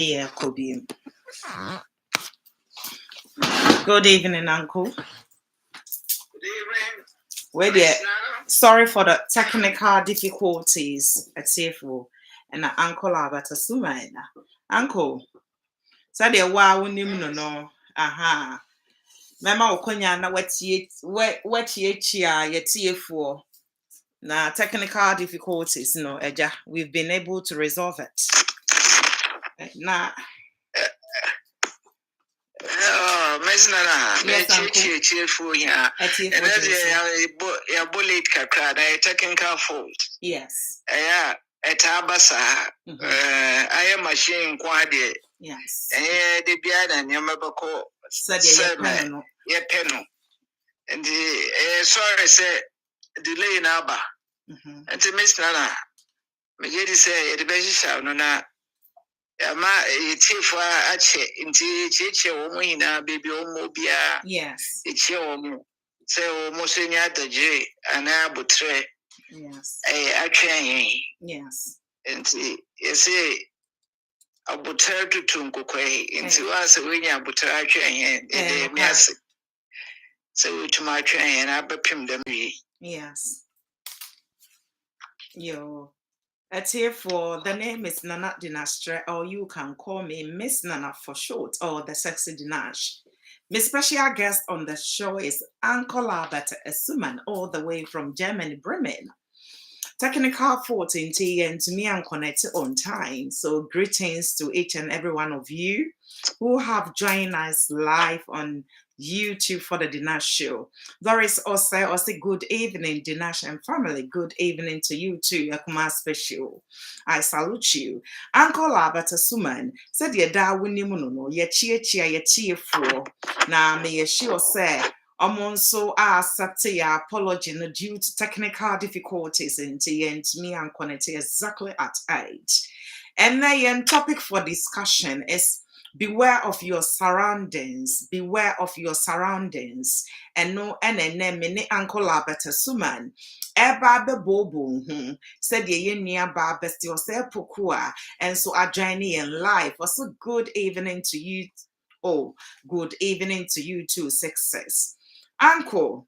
Yeah, could be. Good evening, Uncle. Good evening. Wait there. Sorry for the technical difficulties at Seafu and Uncle Albert Sumaina. Uncle, said a wow, no. Aha. Mema Okonya na wati chia ye for na technical difficulties no eja we've been able to resolve it. Na Mesnana, for here. And that's a bullet kakra, a technical fault. Yes. Yeah, at Abasa, I am machine quadi. Yes. The Bian and Yamabako said, ye penno. And the sorry say delay in Abba. And to Miss Nana, Megadi say, the best shall not. Ama itifu ache inti cheche omu ina baby omu bia yes eche omu se omu senya daje ana butre yes atwen yes inti yese abutre tutunku kwai inti wase wenya abutre atwen de miase se utuma atwen na bepim dem wi yes yo It's here for the name is Nana Deenash, or you can call me Miss Nana for short, or the sexy Deenash. My special guest on the show is Uncle Albert Suman, all the way from Germany, Bremen. Technical fault in tea and to me and connected on time. So greetings to each and every one of you who have joined us live on YouTube for the Deenash show. Doris also good evening, Deenash and family. Good evening to you too, Akuma Special. I salute you. Uncle Albert Suman said ye da winimuno, ye chia for. Now may ye sure say also accept your apology due to technical difficulties and me and connect exactly at 8. And the topic for discussion is beware of your surroundings. Beware of your surroundings. And no, and many Uncle Albert Suman. Eba be bobo said ye near best yourself pokua. And so I join in life. Also, good evening to you. Oh, good evening to you too. Success. Uncle,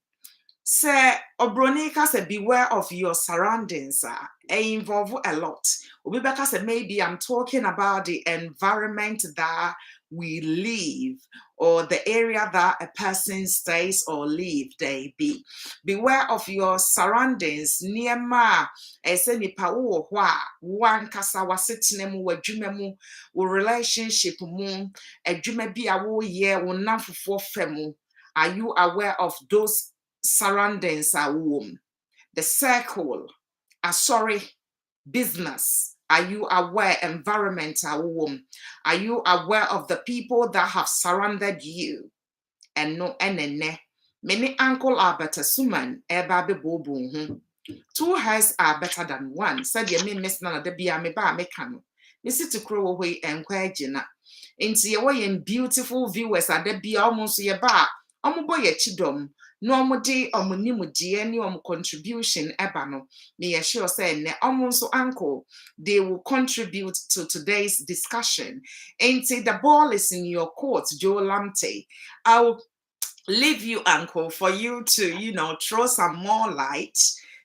say Obronika say beware of your surroundings. Involve a lot. Obibeka say maybe I'm talking about the environment that we live or the area that a person stays or live they be. Beware of your surroundings. Niema ese nipa wo hwa wan kasa wasetene mu wadwuma mu wo relationship mu adwuma bi a wo ye wo namfofo femu. Are you aware of those surroundings are warm? The circle, business. Are you aware environment are warm? Are you aware of the people that have surrounded you? And no enene. Many Uncle Albert Suman, Ebabe Bobo. 2 heads are better than one. Said ye may miss none of the bia me ba mekano. Listen to crow away and quajina. Into your way in beautiful viewers at the be almost ye ba. Boy chidom. No more day or munimu any contribution ebano. Me assure say ne almost uncle. They will contribute to today's discussion. Ain't it the ball is in your court, Joe Lamte. I'll leave you, uncle, for you to, throw some more light.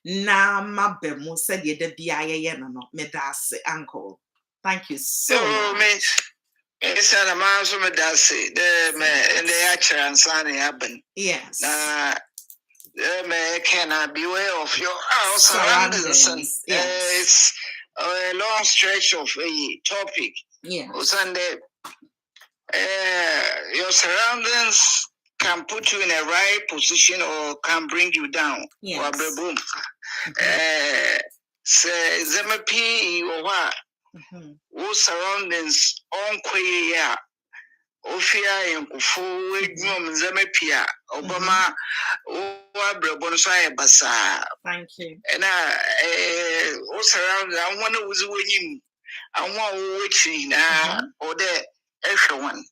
Na mabemu said ye de biaye no medase uncle. Thank you so much. It's an amount of medase the actual and sunny happen. Yes. Can beware of your surroundings. Yes. It's a long stretch of a topic. Yeah. Sunday, your surroundings can put you in a right position or can bring you down. Yes. Say Zemapi or what? Who surroundings on Quaya, Ofia and Kufu, Zemapia, Obama, or Bonsoy Bassa. Thank you. And all surroundings, I wonder who's winning. I want witching or the extra one.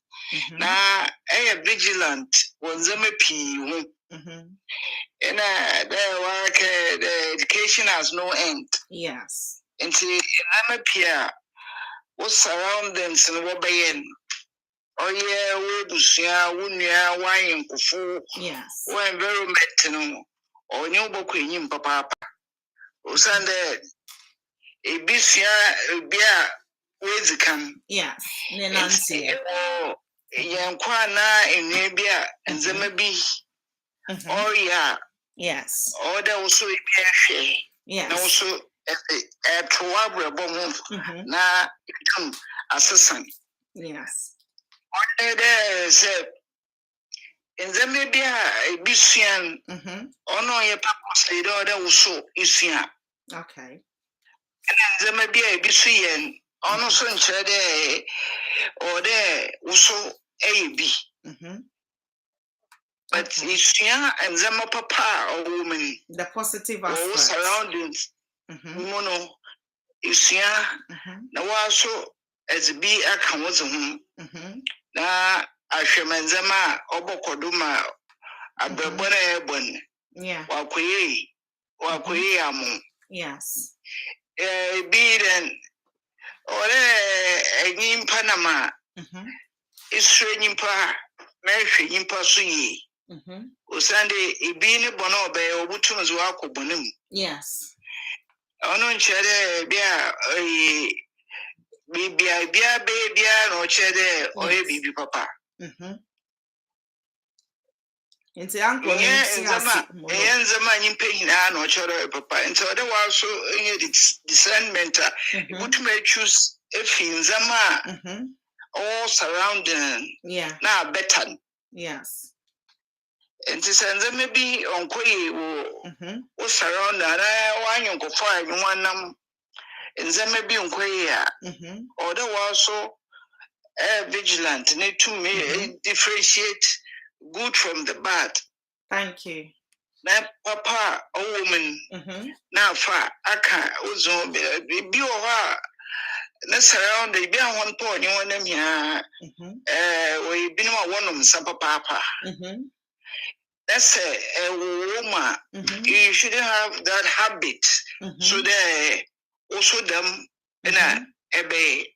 Now, I am vigilant when Zemapi. And their work, the education has no end. Yes. And see, I'm a peer. what surroundings and what bayen. Oh yeah, we busia, wunya, wine kufu. Yes. What environment no. Or new book in papa. Usande a bisia bia wezi come. Yes. Nancy. Oh, yankwana in Nabia and Zemabi. Oh yeah. Yes. Oh, that was so share. Yes. Now also a trouble na assassin. Yes. There said in Zambia a bisian no ye purposely that was so isian. Okay. And Zambia a bisian ono so nchede or there also a b. But isian and Zama papa or woman. The positive aspect. Surroundings. Mono isian na waso as be aka wozo ho. Na ahwemenzema obokoduma abrebona ebon wakoye amu. Yes. Be then ore enyimpa na ma isre nyimpa mehwe nyimpa so yi osande ebi ne bono obe obutum zo akobonum. Yes. Ono nchere bia bia no chere oye bibi papa. Nti anko nzema nyimpe nyina no chere papa. Nti ode waso enye discernment butume choose efinzama all surrounding na better. Yes. Nti nzema bi onkoye wo surround na wanyonkofo anwanam nzema bi onkoye a ode waso vigilant need to differentiate good from the bad. Thank you. Na papa a woman na fa aka uzo bi o ha na surround bi an won to ni wonam ya we bi no wonum sa papa. That's a woman. You shouldn't have that habit. So they also them in a bay.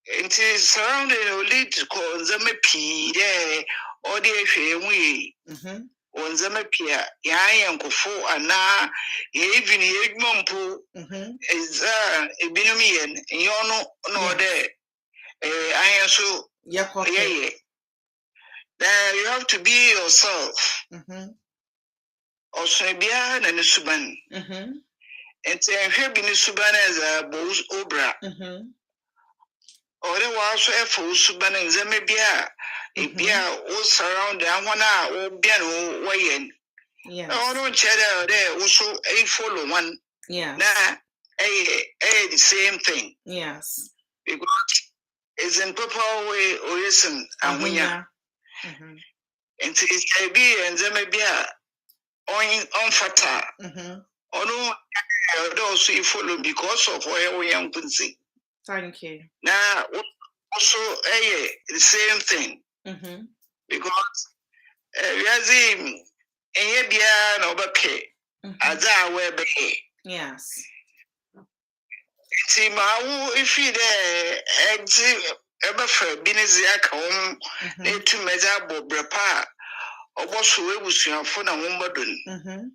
It is surrounded lead to call them a pea there or the we on them a pia yan kufu and now even Egmompo is a binomian yono no there. I am so yeah. Then you have to be yourself. Also, be an and suban. And have been suban as a boss obra. Or there was a full suban and zemebia. If be all surround the one or piano wayen. Oh, no cheddar there also a follow one. Yeah. Nah, the same thing. Yes. Because it's in proper way or listen and when ya. And it's be and there may be on fata. Or no, also you follow because of where we am see. Thank you. Now, also the same thing. Because we are seeing a year no bake as I wear bake. Yes. See, my if you there exit. Ever for Binizia come, need to measure Brepa, or what we was your phone and woman.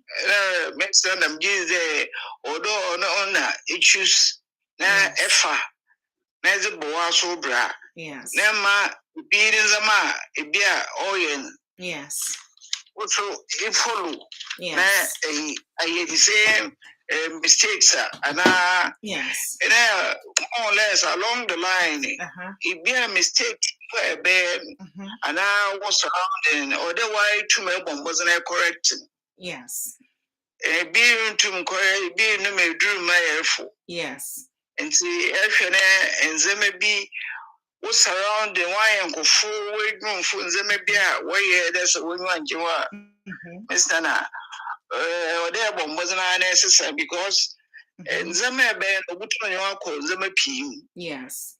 Makes them give the although no issues na efa, neither boa so bra. Yes. Nema being the ma, a beer oil. Yes. Also, if follow, yes. I the same. Mistakes and yes, more or less along the line. It be a mistake for a bed, and I was surrounding, otherwise to my bomb wasn't correct. Yes, being to correct, being no me drew my airful. Yes, and see, and they may be was surrounding why and go forward room for them may be a way that's a woman you are, Mr. Na. There wasn't necessary because Zama Ben would call them a pim. Yes.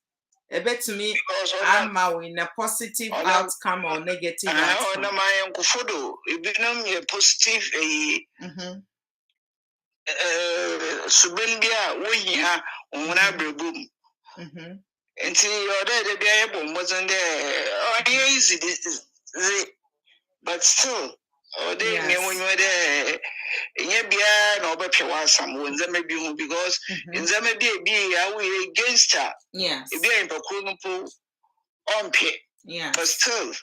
A bit to me, I'm in a positive outcome or negative outcome. No, my uncle Fodo, if you know me a positive, Subendia, we are on our boom. And see, you're there, the Bible wasn't there. Oh, easy, but still, oh, they when you're there. Yebia no be some when they may be because in them be we against her. Yes. If they in Pakunupu on pay. Yeah. But still,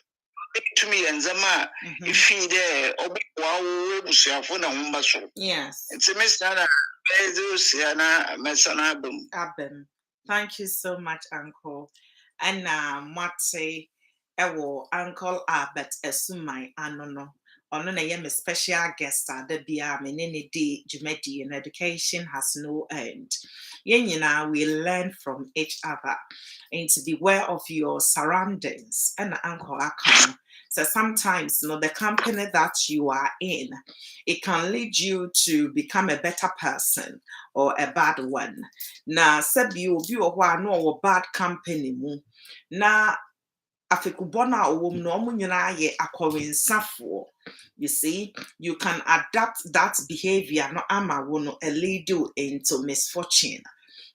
to me and Zama, if he there, or yes. It's a Miss Nana, Siana, Messana Abem. Thank you so much, Uncle. And Mate, Ewo, Uncle Albert, Esumai, Anono. Ono na yem special guest the bia me ne di jumedi and education has no end. Yenyina we learn from each other and to be aware of your surroundings. And Uncle Akam. So sometimes the company that you are in, it can lead you to become a better person or a bad one. Na sabi obi o no bad company mu na afekubona owom no omo nyina ye akọrensafo. You see, you can adapt that behavior no ama wo no lead you into misfortune.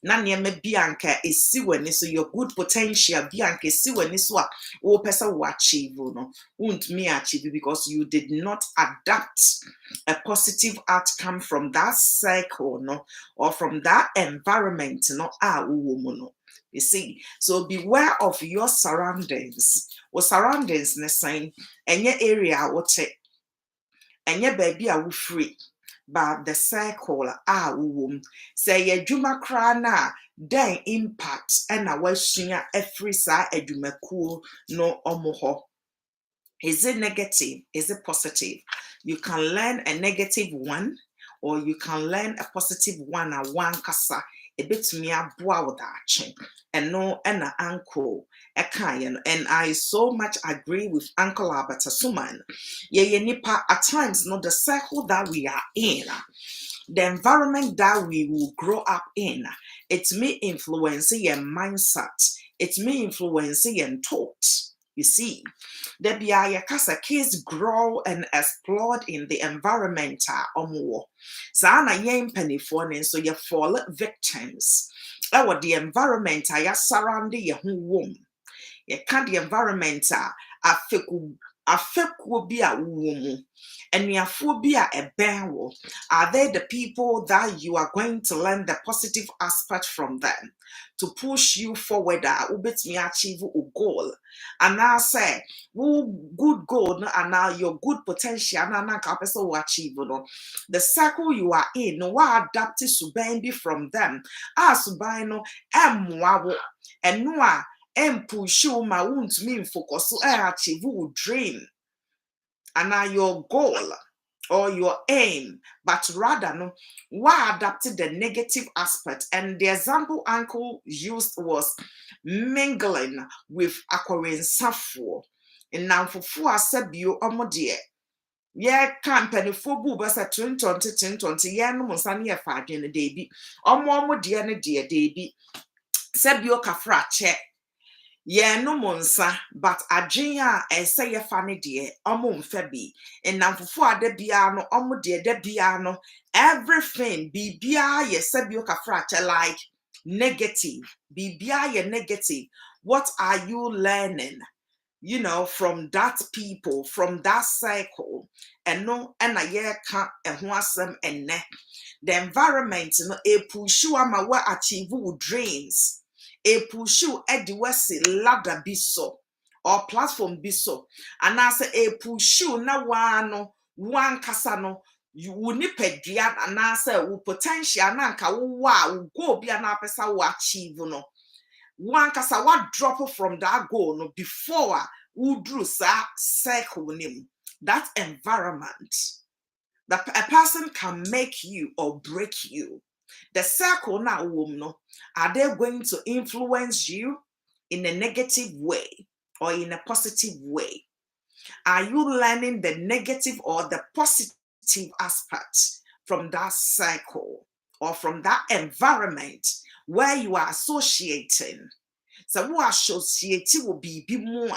Na niema bianka esi wani so your good potential bianka esi wani so a wo pesa wo achieve no won't me achieve because you did not adapt a positive outcome from that cycle no or from that environment no no. You see, so beware of your surroundings. What surroundings ne saying any area what it any baby are free. But the cycle say a juma krana then impact and a weshinya every side a juma cool no omoho. Is it negative? Is it positive? You can learn a negative one or you can learn a positive one a one kasa a bit me a boa with and no and a uncle a kayan and I so much agree with Uncle Albert Suman. Ye nipa at times not the circle that we are in. The environment that we will grow up in, it may influence your mindset, it may influence your thoughts. You see, there be a kids grow and explode in the environment. Sana yen penny for so you fall victims. What the environment I surround your home. You can't the environment affect will be a woman and your phobia a benwo. Are they the people that you are going to learn the positive aspect from them to push you forward me achieve a goal? And now say good goal and now your good potential and now person will achieve the circle you are in no adapted to from them as no and no and push you my won't mean focus so achieve will dream and now your goal or your aim, but rather no, why adapted the negative aspect. And the example Uncle used was mingling with akọrensafo. And now for asebio omodie. Yeah, company for bubas at 2020, yeah, no monsani a fad in a debi. Omo dear ne dear debi. Sebio kafra che. Yeah, no monsa, but adwenya say ye funny dear, mfe and now for de biano, dear de biano, everything be bia ye sebioka fracture like negative, be bia ye negative. What are you learning? You know, from that people, from that cycle, and no, and a year can't and ne. The environment, no, a push you ama wa achieve dreams. A pushu ediwesi ladder biso or platform biso and I say a pushu na wano one kasano you will nip a dian and I say potential nanka wow go be an apesa wo achieve no one kasa what drop from that goal no before who drew sa circle name that environment that a person can make you or break you. The circle now, are they going to influence you in a negative way or in a positive way? Are you learning the negative or the positive aspects from that cycle or from that environment where you are associating? So who associating will be more.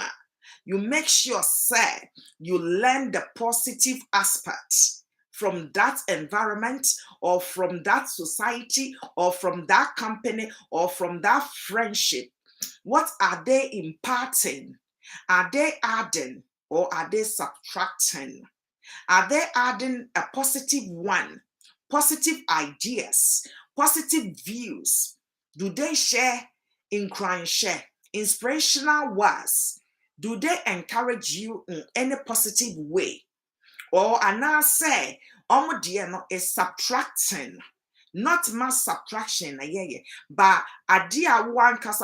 You make sure, say, you learn the positive aspects from that environment or from that society or from that company or from that friendship? What are they imparting? Are they adding or are they subtracting? Are they adding a positive one, positive ideas, positive views? Do they share in crime share, inspirational words? Do they encourage you in any positive way? Or Anna say, no is subtracting, not mass subtraction, but idea one cause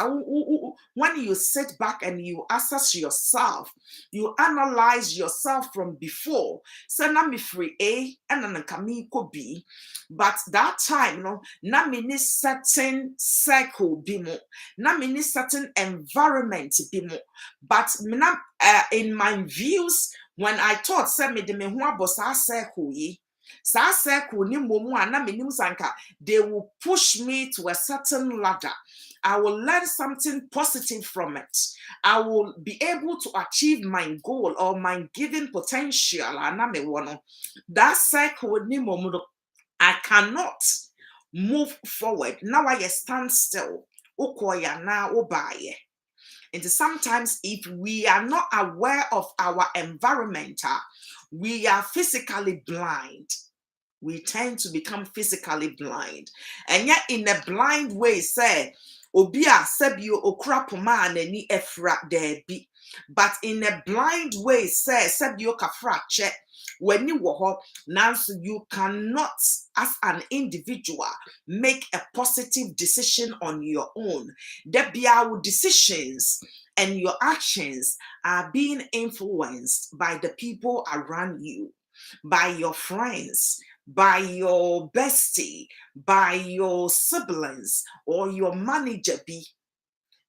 when you sit back and you assess yourself, you analyze yourself from before. So na me free A and then kami could B, but that time, na mini certain circle bimo, na mini certain environment bimo, but in my views. When I thought say me de me ho abosa circle yi, sa circle ni momu ana menim sanka, they will push me to a certain ladder. I will learn something positive from it. I will be able to achieve my goal or my given potential. Ana me wono. That circle ni momu, I cannot move forward. Now I stand still. Ukoya na obaye. And sometimes, if we are not aware of our environment, we are physically blind. We tend to become physically blind. And yet, in a blind way, say, Obia sebio okrapoma neni efra debi. But in a blind way, say, sebio kafra che. When you walk, now you cannot, as an individual, make a positive decision on your own. There be our decisions and your actions are being influenced by the people around you, by your friends, by your bestie, by your siblings, or your manager. Be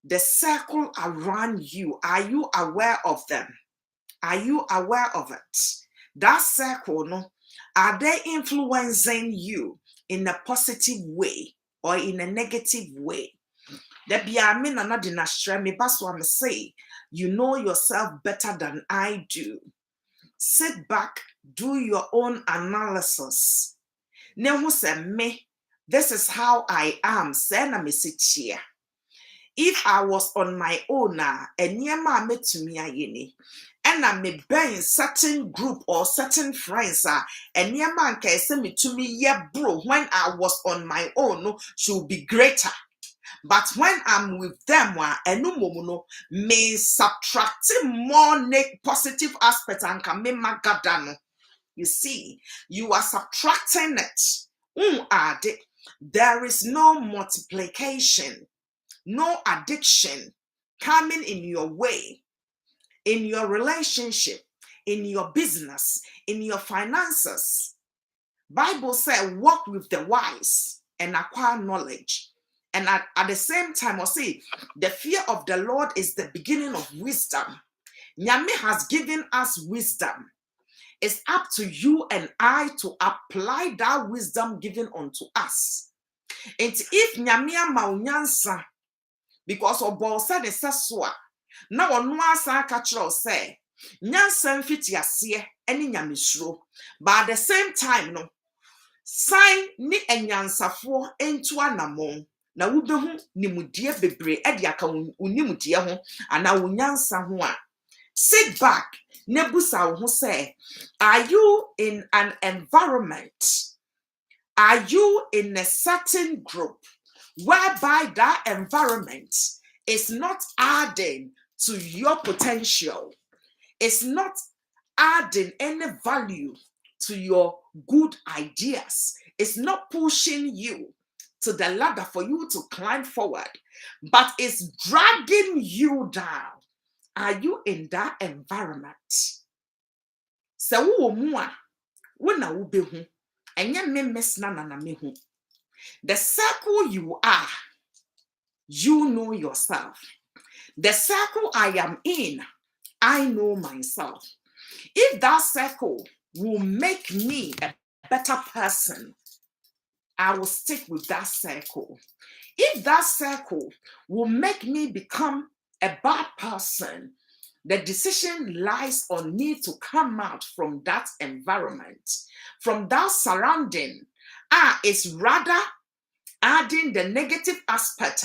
the circle around you. Are you aware of them? Are you aware of it? That circle, no, are they influencing you in a positive way or in a negative way? There be a me nana Deenash me baso am say, you know yourself better than I do. Sit back, do your own analysis. Ne who say me, this is how I am. Say na me sit here. If I was on my own, and yema me to me ayini. And I may be in certain group or certain friends, and near man can say me to me, yeah, bro, when I was on my own, should be greater. But when I'm with them, and no momo may subtract more positive aspects and can make my gadano. You see, you are subtracting it. There is no multiplication, no addiction coming in your way. In your relationship, in your business, in your finances. Bible says, walk with the wise and acquire knowledge. And at the same time, I'll say, the fear of the Lord is the beginning of wisdom. Nyame has given us wisdom. It's up to you and I to apply that wisdom given unto us. And if Nyame ama unyansa, because of all said is so. Na ono asa ka kire say nyansa mfiti ase eni nyamesuro, but at the same time no sign ni enyansafo entu anamon na wubehu nimudie bebre e dia ka unimudie ho ana unyansa ho a. Sit back, nebusa ho say, are you in an environment, are you in a certain group whereby that environment is not adding to your potential, it's not adding any value to your good ideas, it's not pushing you to the ladder for you to climb forward, but it's dragging you down? Are you in that environment? So wuna ubehu enye me mesna na mehu. The circle you are, you know yourself. The circle I am in, I know myself. If that circle will make me a better person, I will stick with that circle. If that circle will make me become a bad person, the decision lies on me to come out from that environment, from that surrounding. It's rather adding the negative aspect.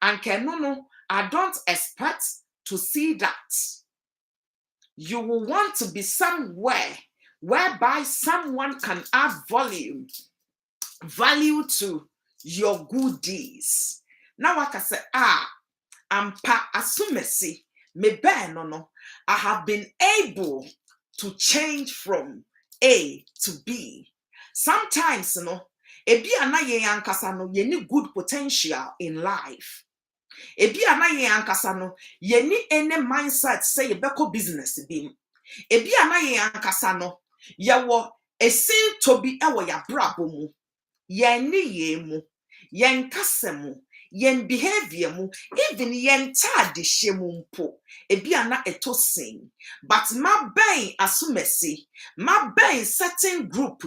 And no, I don't expect to see that. You will want to be somewhere whereby someone can add value to your good deeds. Now I can say, ampa asumesi me no. I have been able to change from A to B. Sometimes, ebi anaye ankasa no yeni good potential in life. Ebi anaye ankasa no yeni any mindset say yebeko business bim. Ebi anaye ankasa no yewo esin to be ewo ya brabo mu. Yeni ye mu, yen kasemu, yen behavior mu, even yen tade shemu mpo. Ebi ana etosin. But ma ben asumesi, ma ben certain group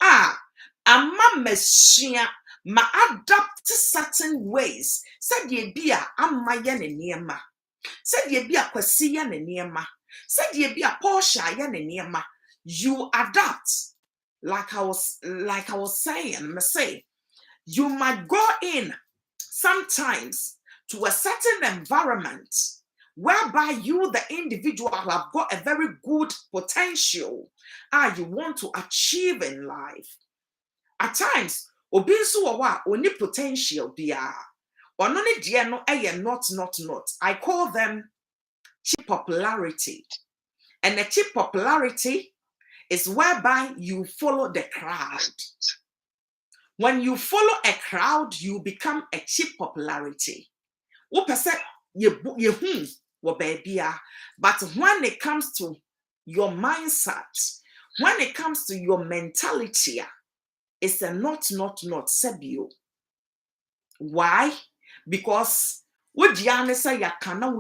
ama meshia, ma adapt to certain ways. Said ye be a amma yen niema. Said ye be a kwasi yen niema. Said ye be a Porsche yen niema. You adapt. Like I was saying, you might go in sometimes to a certain environment whereby you, the individual, have got a very good potential you want to achieve in life. At times, obinsu wa oni potential biya. Ononi dia no not. I call them cheap popularity. And the cheap popularity is whereby you follow the crowd. When you follow a crowd, you become a cheap popularity. But when it comes to your mindset, when it comes to your mentality, it's a not sebio. Why? Because say ya kana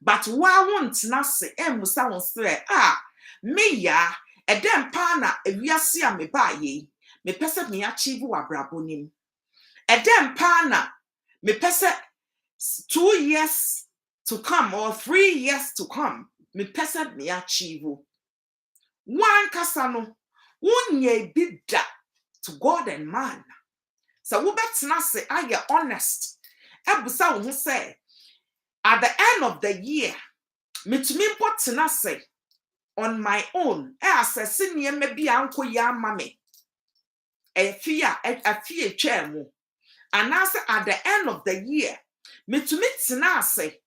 but why won't nase musa won say me ya edem pa na ewiase a me ba ye me pese me achieve wa brabonim edem pa na me pese 2 years to come or 3 years to come me pese me achieve one kasa no wonye bida to God and man. So we better say are you honest ebusa wo say at the end of the year me to me put say on my own, assessing ye may be uncle ya mammy. A fear chairmo. And answer at the end of the year, me to meet Sinase,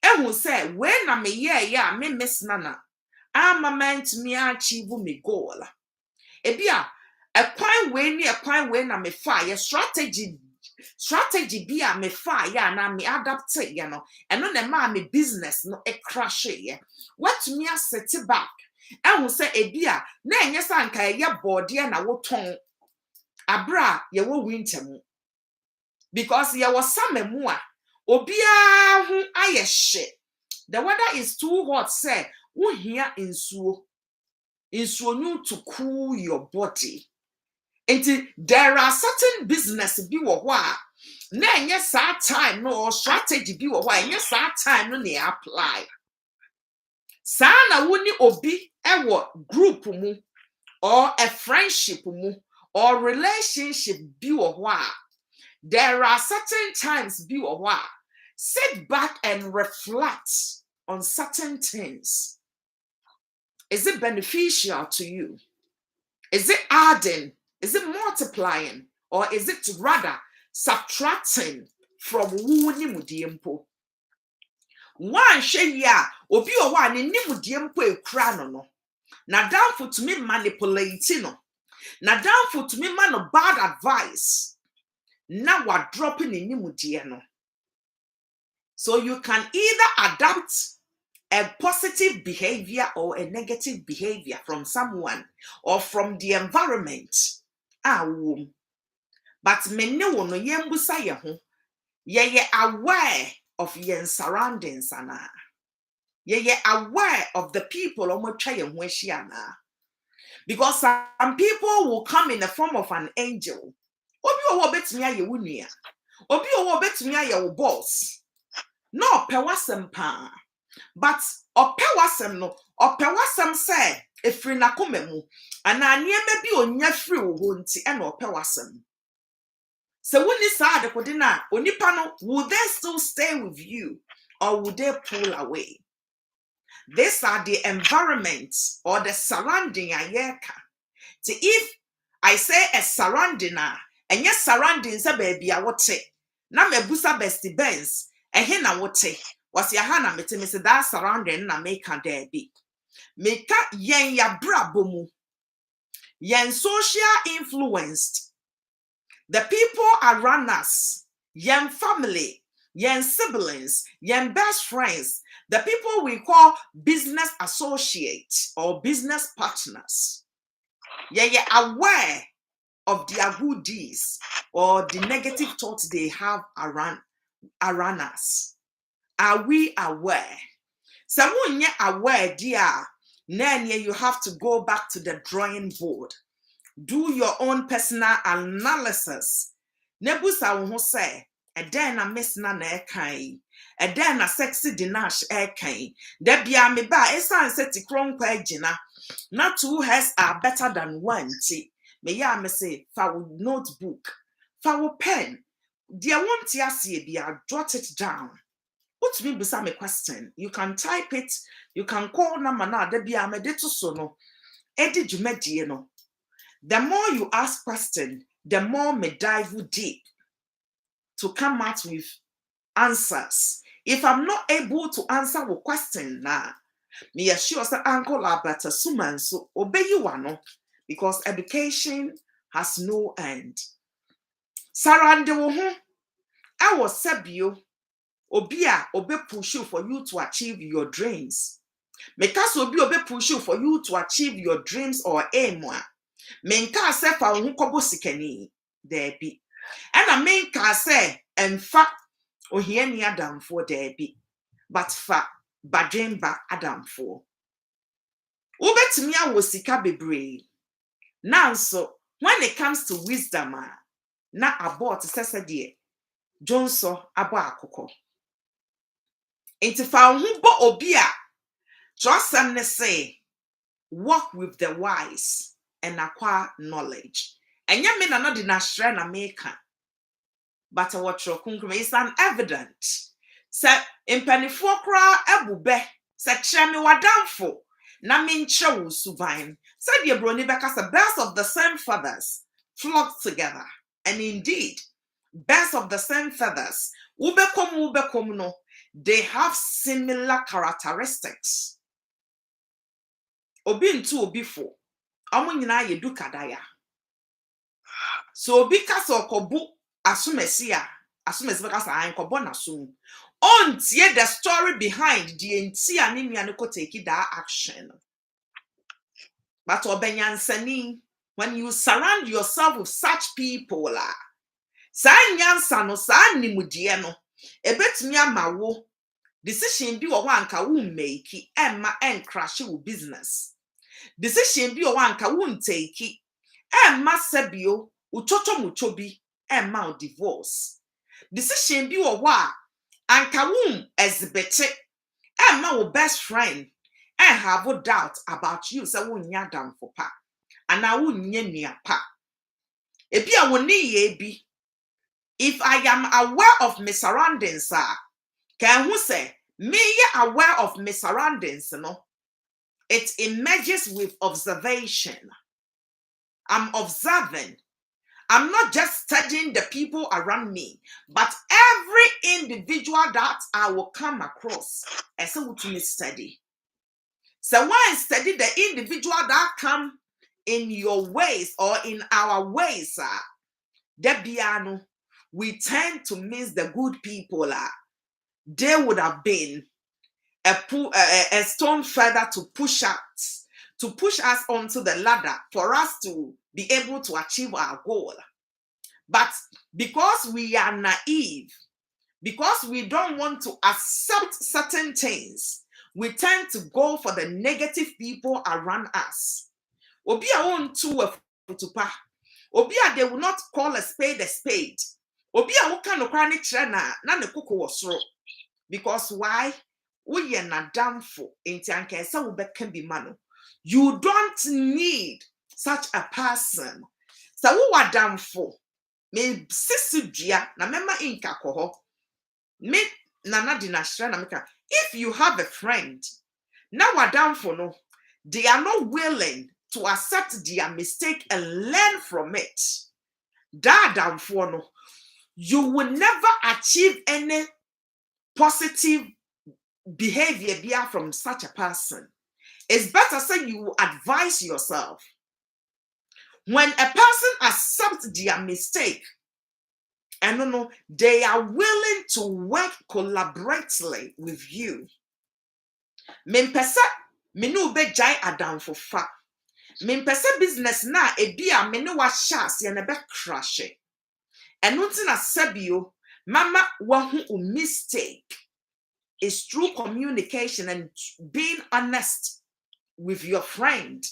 and will say, when I'm a year, me miss Nana. I'm a man to me achieve me goal. Ebia, a quine when I'm a fire strategy be a me fire and I'm me adapt, and on a mammy business, no a crash ye. What me a set back? I will say ebia na enyesa anka ye body na woton abra ye wo winter mu because ye was summer mu a obia hu ayehye. The weather is too hot, say wo hia insuo new to cool your body. And there are certain business bi wo ho a na enyesa time no or strategy bi wo ho a enyesa time no na apply. Sana wuni obi ewo group mu or a friendship mu or relationship bi wo ho a there are certain times bi wo ho a sit back and reflect on certain things. Is it beneficial to you? Is it adding? Is it multiplying? Or is it rather subtracting from wuni mudiempo? One she ya obi o wa ne nimudie mpo ekura no na downful to me manipulating no na downful to me man of bad advice na wa dropping in nimudie no. So you can either adapt a positive behavior or a negative behavior from someone or from the environment but me ne wo no yembusa ye ho ye aware of your surroundings ana. Ye aware of the people because some people will come in the form of an angel. Obi owo betimi aye wo nua. Obi owo betimi aye wo boss. No opewasem pa. But opewasem no, opewasem say efri na komemu. Ana niema bi onya fri wo nti e na opewasem. So when this side kodina onipa no, will they still stay with you or would they pull away? These are the environment or the surrounding ayeka. So if I say a surrounding and yes surroundings a baby I would say na mebusa bestie Benz and hena would say was ya hana me say that surrounding na make a debi. Meka yen ya brabomu yen social influenced. The people around us, young family, young siblings, young best friends, the people we call business associates or business partners. Yeah, aware of their good deeds or the negative thoughts they have around us. Are we aware? Someone yet aware, dear, then you have to go back to the drawing board. Do your own personal analysis. Nebusa who say, a den a miss nana ekai, a den a sexy Deenash ekai. Debia me ba esan seti kron kwejina. Not two heads are better than one. See, me ya me say, foul notebook, foul pen. Dear won't ya see be jot it down. Put me beside me question. You can type it, you can call number na debia me de to sono. Edi jumedi no. The more you ask questions, the more me dive deep to come out with answers. If I'm not able to answer a question now, me assure say Uncle Alberta Suman so obey you one because education has no end. Sarande wo ho I was sabio obia obe push you for you to achieve your dreams. Because obe push you for you to achieve your dreams or aim. Menka se fa wo kobo sikani there be and a menka say emfa ohia ni adamfo there be but fa badwemba adamfo ubetimi awo sika bebre nanso when it comes to wisdom na abort sese de jonso abo akoko enti fa wo bo obi a trustem ne say walk with the wise and acquire knowledge. And ya me na no Deenash na meka. But what you is an evident. Say impenifo kra ebube. Say chemi wadamfo. Na minche wo suvain. Say the broni beka say birds of the same feathers flock together. And indeed, birds of the same feathers, ubekom no, they have similar characteristics. Obi ntu obi fo. Omo nyina ye dukadaya. So obi kasa okobu asumesi because I kobo nasum. Ontie the story behind the entia ni nua ne ko take that action. But obenyansani, when you surround yourself with such people sa nyansa no sa nimudie no ebetumi amawo decision bi wo anka wo make emma crash wo business. Decision bi o wanka won take emma sabio uchocho muchobi emma divorce. Decision bi o wa anka won exhibit emma wo best friend and have a doubt about you say won nya dam for pa ana won nya nia pa ebi a woni ye bi. If I am aware of my surroundings can who say me aware of my surroundings no. It emerges with observation. I'm observing. I'm not just studying the people around me, but every individual that I will come across. I say what you study. So when I study the individual that come in your ways or in our ways, Debiano, we tend to miss the good people. They would have been a stone further to push us onto the ladder for us to be able to achieve our goal. But because we are naive, because we don't want to accept certain things, we tend to go for the negative people around us. Obi a won to a futupa. Obi a they will not call a spade a spade. Obi a wo kan no kra ne kire na ne koko wo soro. Because why? We are not done for intianke so we can be mano. You don't need such a person. So who are done for? Me sisudia na mema inka koho. Me nana dinashra na meka. If you have a friend, now we're down for no, they are not willing to accept their mistake and learn from it. That down for no, you will never achieve any positive behavior from such a person. It's better say you advise yourself. When a person accepts their mistake, and no, they are willing to work collaboratively with you. Mempesa menu be jai adam for fa. Mempesa business na ebia menu wa shas ya nebe crash. And nothing as sabio, mama wahu mistake is through communication and being honest with your friend.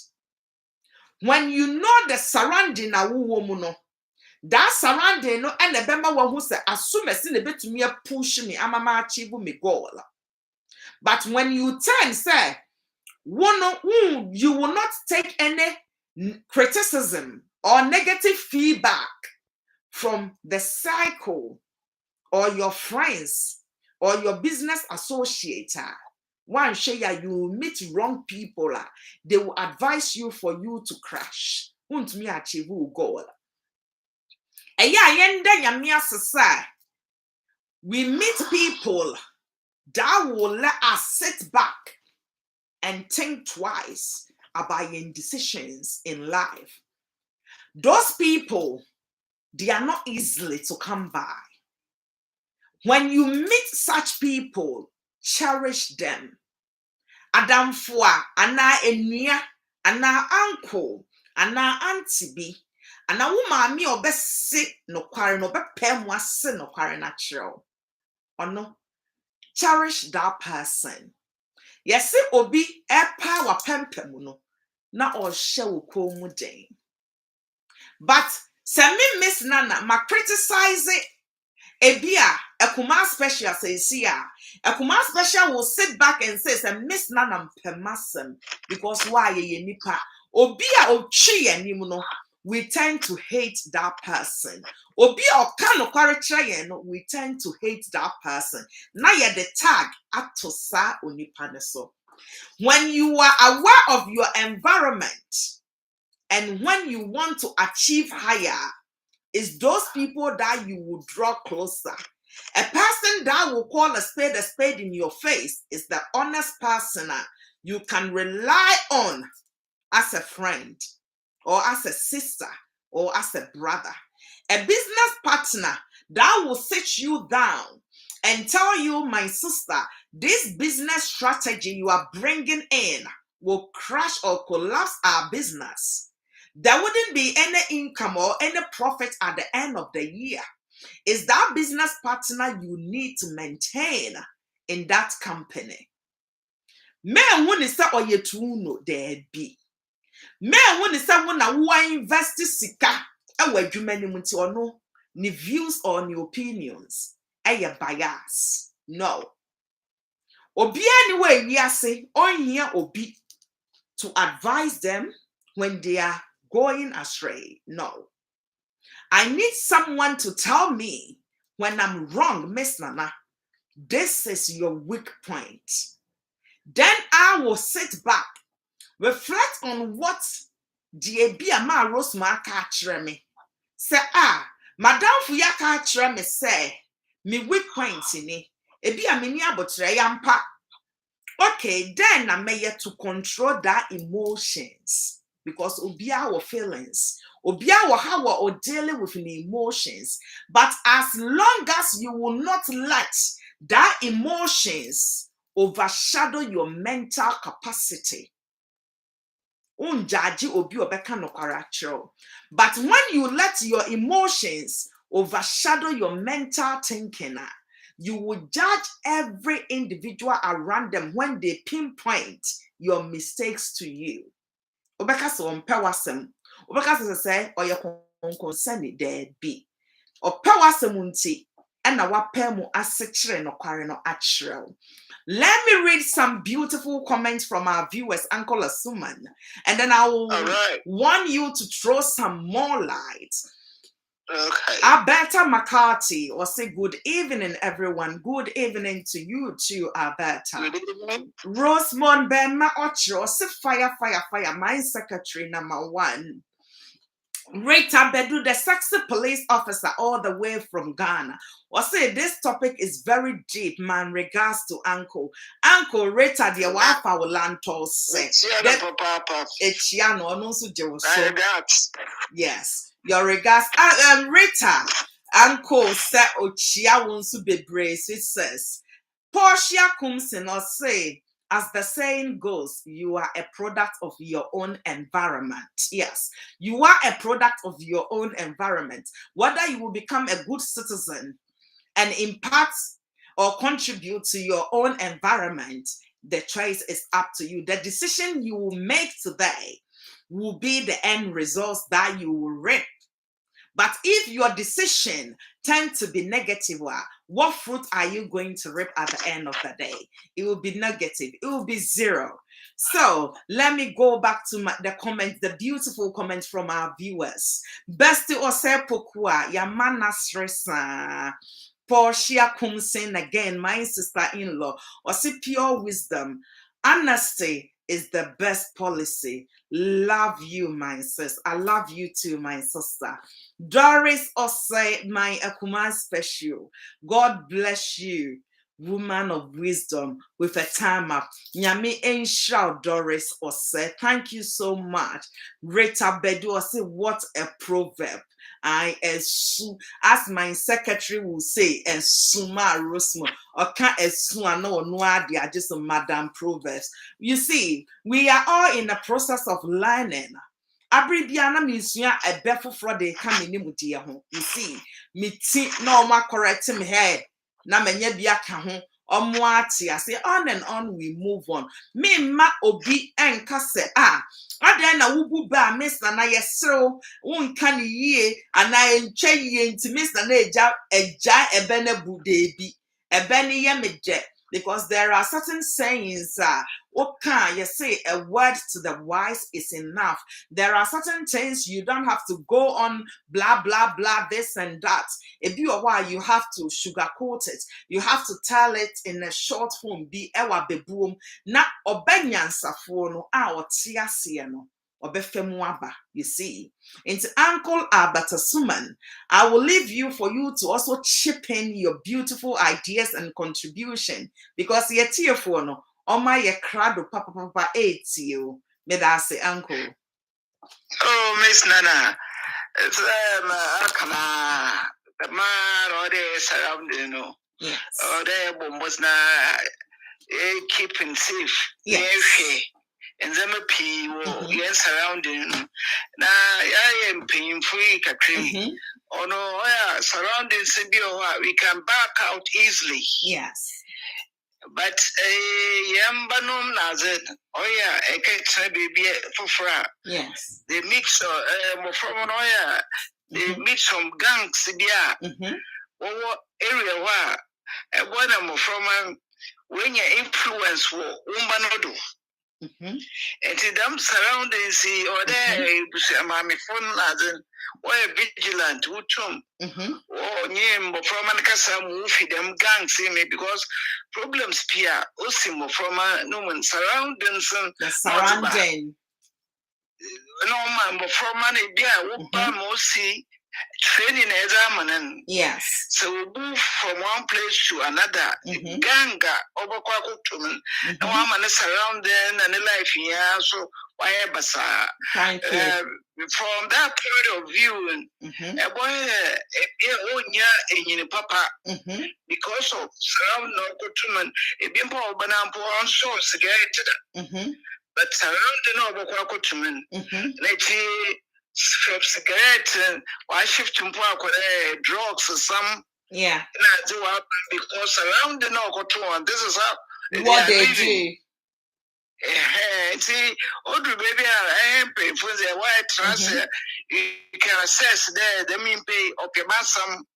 When you know the surrounding na woman, that surrounding no and the bema one who say assume a bit to me push me amama achieve me goal. But when you turn say you will not take any criticism or negative feedback from the cycle or your friends or your business associate. One share you meet wrong people, they will advise you for you to crash. Won't me achieve goal. We meet people that will let us sit back and think twice about your decisions in life. Those people, they are not easily to come by. When you meet such people, cherish them. Adam Fua, ana enia, ana uncle, ana auntie bi, ana woman mi obe si no kware no be pemwa si no kware natural. Or no, cherish that person. Yes, obi epa wa pempem no, na or she wo komu den. But se me Miss Nana ma criticize it. Ebia, a command special says here. A command special will sit back and says, Miss Nana Pemasem, because why ye nipa? Obia o chi and nimuno, we tend to hate that person. Obia o kano kwaritrayen, we tend to hate that person. Now ye the tag atosa unipaneso. When you are aware of your environment and when you want to achieve higher, is those people that you will draw closer. A person that will call a spade in your face is the honest person you can rely on as a friend or as a sister or as a brother. A business partner that will sit you down and tell you, my sister, this business strategy you are bringing in will crash or collapse our business. There wouldn't be any income or any profit at the end of the year. Is that business partner you need to maintain in that company? Men who is or ye no there be. Men who is who invest sika and where you many munti or no ni views or ni opinions. Aye bias. No. Obi anyway we are saying on here obi to advise them when they are going astray. No. I need someone to tell me when I'm wrong, Miss Nana. This is your weak point. Then I will sit back, reflect on what the Ebiama Rosma catch me. Say, Madame Fuyaka catch me say, me weak point in it. Ebiaminia botre yampa. Okay, then I may yet to control that emotions. Because obia our feelings, obia our how or dealing with the emotions. But as long as you will not let that emotions overshadow your mental capacity, unjaji obi obeka no kwaracho. But when you let your emotions overshadow your mental thinking, you will judge every individual around them when they pinpoint your mistakes to you. Obeka so mpewasem obeka say or your concern there be or pewasem unti and our pemu asechere no kware no achrew. Let me read some beautiful comments from our viewers, Uncle Asuman, and then I will want you to throw some more light. Okay. Alberta McCarthy will say good evening, everyone. Good evening to you too, Alberta. Good evening. Rosemond Benma Ocho, say fire, my secretary number 1. Rita Bedu, the sexy police officer all the way from Ghana. Or say this topic is very deep, man. Regards to Uncle Rita, the wife our land say. Yes, your regards. Rita, Uncle said Ochia wants to be brave. It says Portia Kumsin or say. As the saying goes, you are a product of your own environment. Yes, you are a product of your own environment. Whether you will become a good citizen and impact or contribute to your own environment, the choice is up to you. The decision you will make today will be the end results that you will reap. But if your decision tends to be negative, what fruit are you going to reap at the end of the day? It will be negative. It will be 0. So let me go back to the comments, the beautiful comments from our viewers. Bestie Ose Pokua, Yamana Stressa. Portia Kumsen again, my sister-in-law. Ose pure wisdom. Honesty is the best policy. Love you, my sis. I love you too, my sister. Doris Osei, my Akuma special. God bless you, woman of wisdom with a time up. Nyami Enshao Doris Osei. Thank you so much. Rita Bedu Osei, what a proverb. I as my secretary will say, Suma Rosmo, or can't no just a Madam Proverbs. You see, we are all in the process of learning. Abribiana misua a befo for the coming nimutia home. You see, me no more correct me head. Na menye biaka home. Omwati, I say on and on we move on. Me ma obi enkase adena wubu ba miss na yesro won kan yie ana entwe yie nti miss na eja ebene budebi ebene ye meje. Because there are certain sayings, you say a word to the wise is enough. There are certain things you don't have to go on blah blah blah this and that. If you are why you have to sugarcoat it, you have to tell it in a short form. Be ewa beboom na obenyan safono otiasieno. You see, into Uncle Albert Suman, I will leave you for you to also chip in your beautiful ideas and contribution because you're tearful no my crado papa 8 you. May I say Uncle? Oh, Miss Nana, it's the man or they surrounding no. Yes. Or they was na keeping safe. Yes. And them a pee yes surrounding na I am paying free catering. Oh no, surroundings we can back out easily. Yes. But yambanum nazin, a cake baby for fra. Yes. They mix from they mix some gangs or area where a one from when you influence for umbanodo. And to them surroundings or there, my phone as or vigilant, which or name from Mancasa move them gangs in me because problems peer Osimo from no one surroundings the surrounding. No man from money beer, Mosi. Training exam. Yes. So we move from one place to another. Ganga over Kwakutuman. No one is surrounding and life here. So why basa? Thank you. From that point of view, a boy in papa because of surround no Kutuman, a bimpo banampo on source get but surrounding over Kwakutuman. Let's see. Cigarette, why shift to drugs or some because around the Nokoton, this is how what they do. See, older baby, I am paying for the white transfer. You can assess there, the mean pay of your massam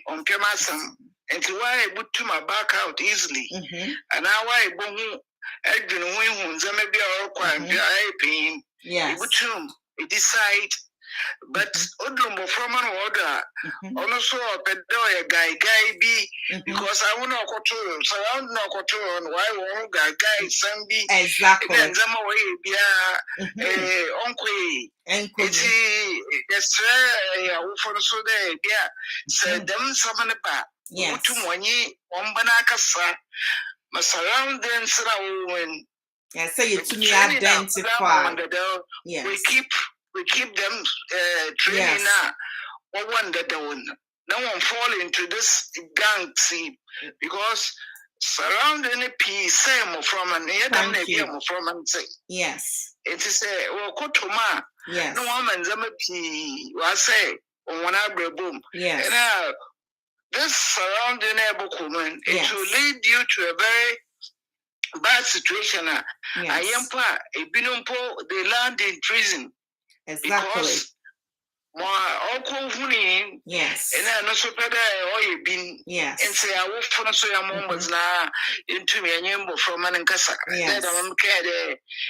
on Kemasam. and why I put my back out easily. And now I won't. I don't know when maybe I'll quite pain. Yes. It decide. But Odumbo from an order, also a guy be because I want to control, so I don't know control why won't guy some be exactly. Then some way be uncle. It's yes, for so there, yeah. So them some about yes. To money, banakasa, my surroundings when. Yes, so you to me identify. Yes. We keep them training now. One that no one fall into this gang scene because surrounding a piece same from an from and say yes. It is a kotoma. Yes. No woman zamati was say on one abra boom. Yes. And this surrounding a it will lead you to a very bad situation. I am they land in prison. Exactly. Because yes. And I know so better or been yes. And say I will follow so your mom was now into me and from an Kasa. That I'm care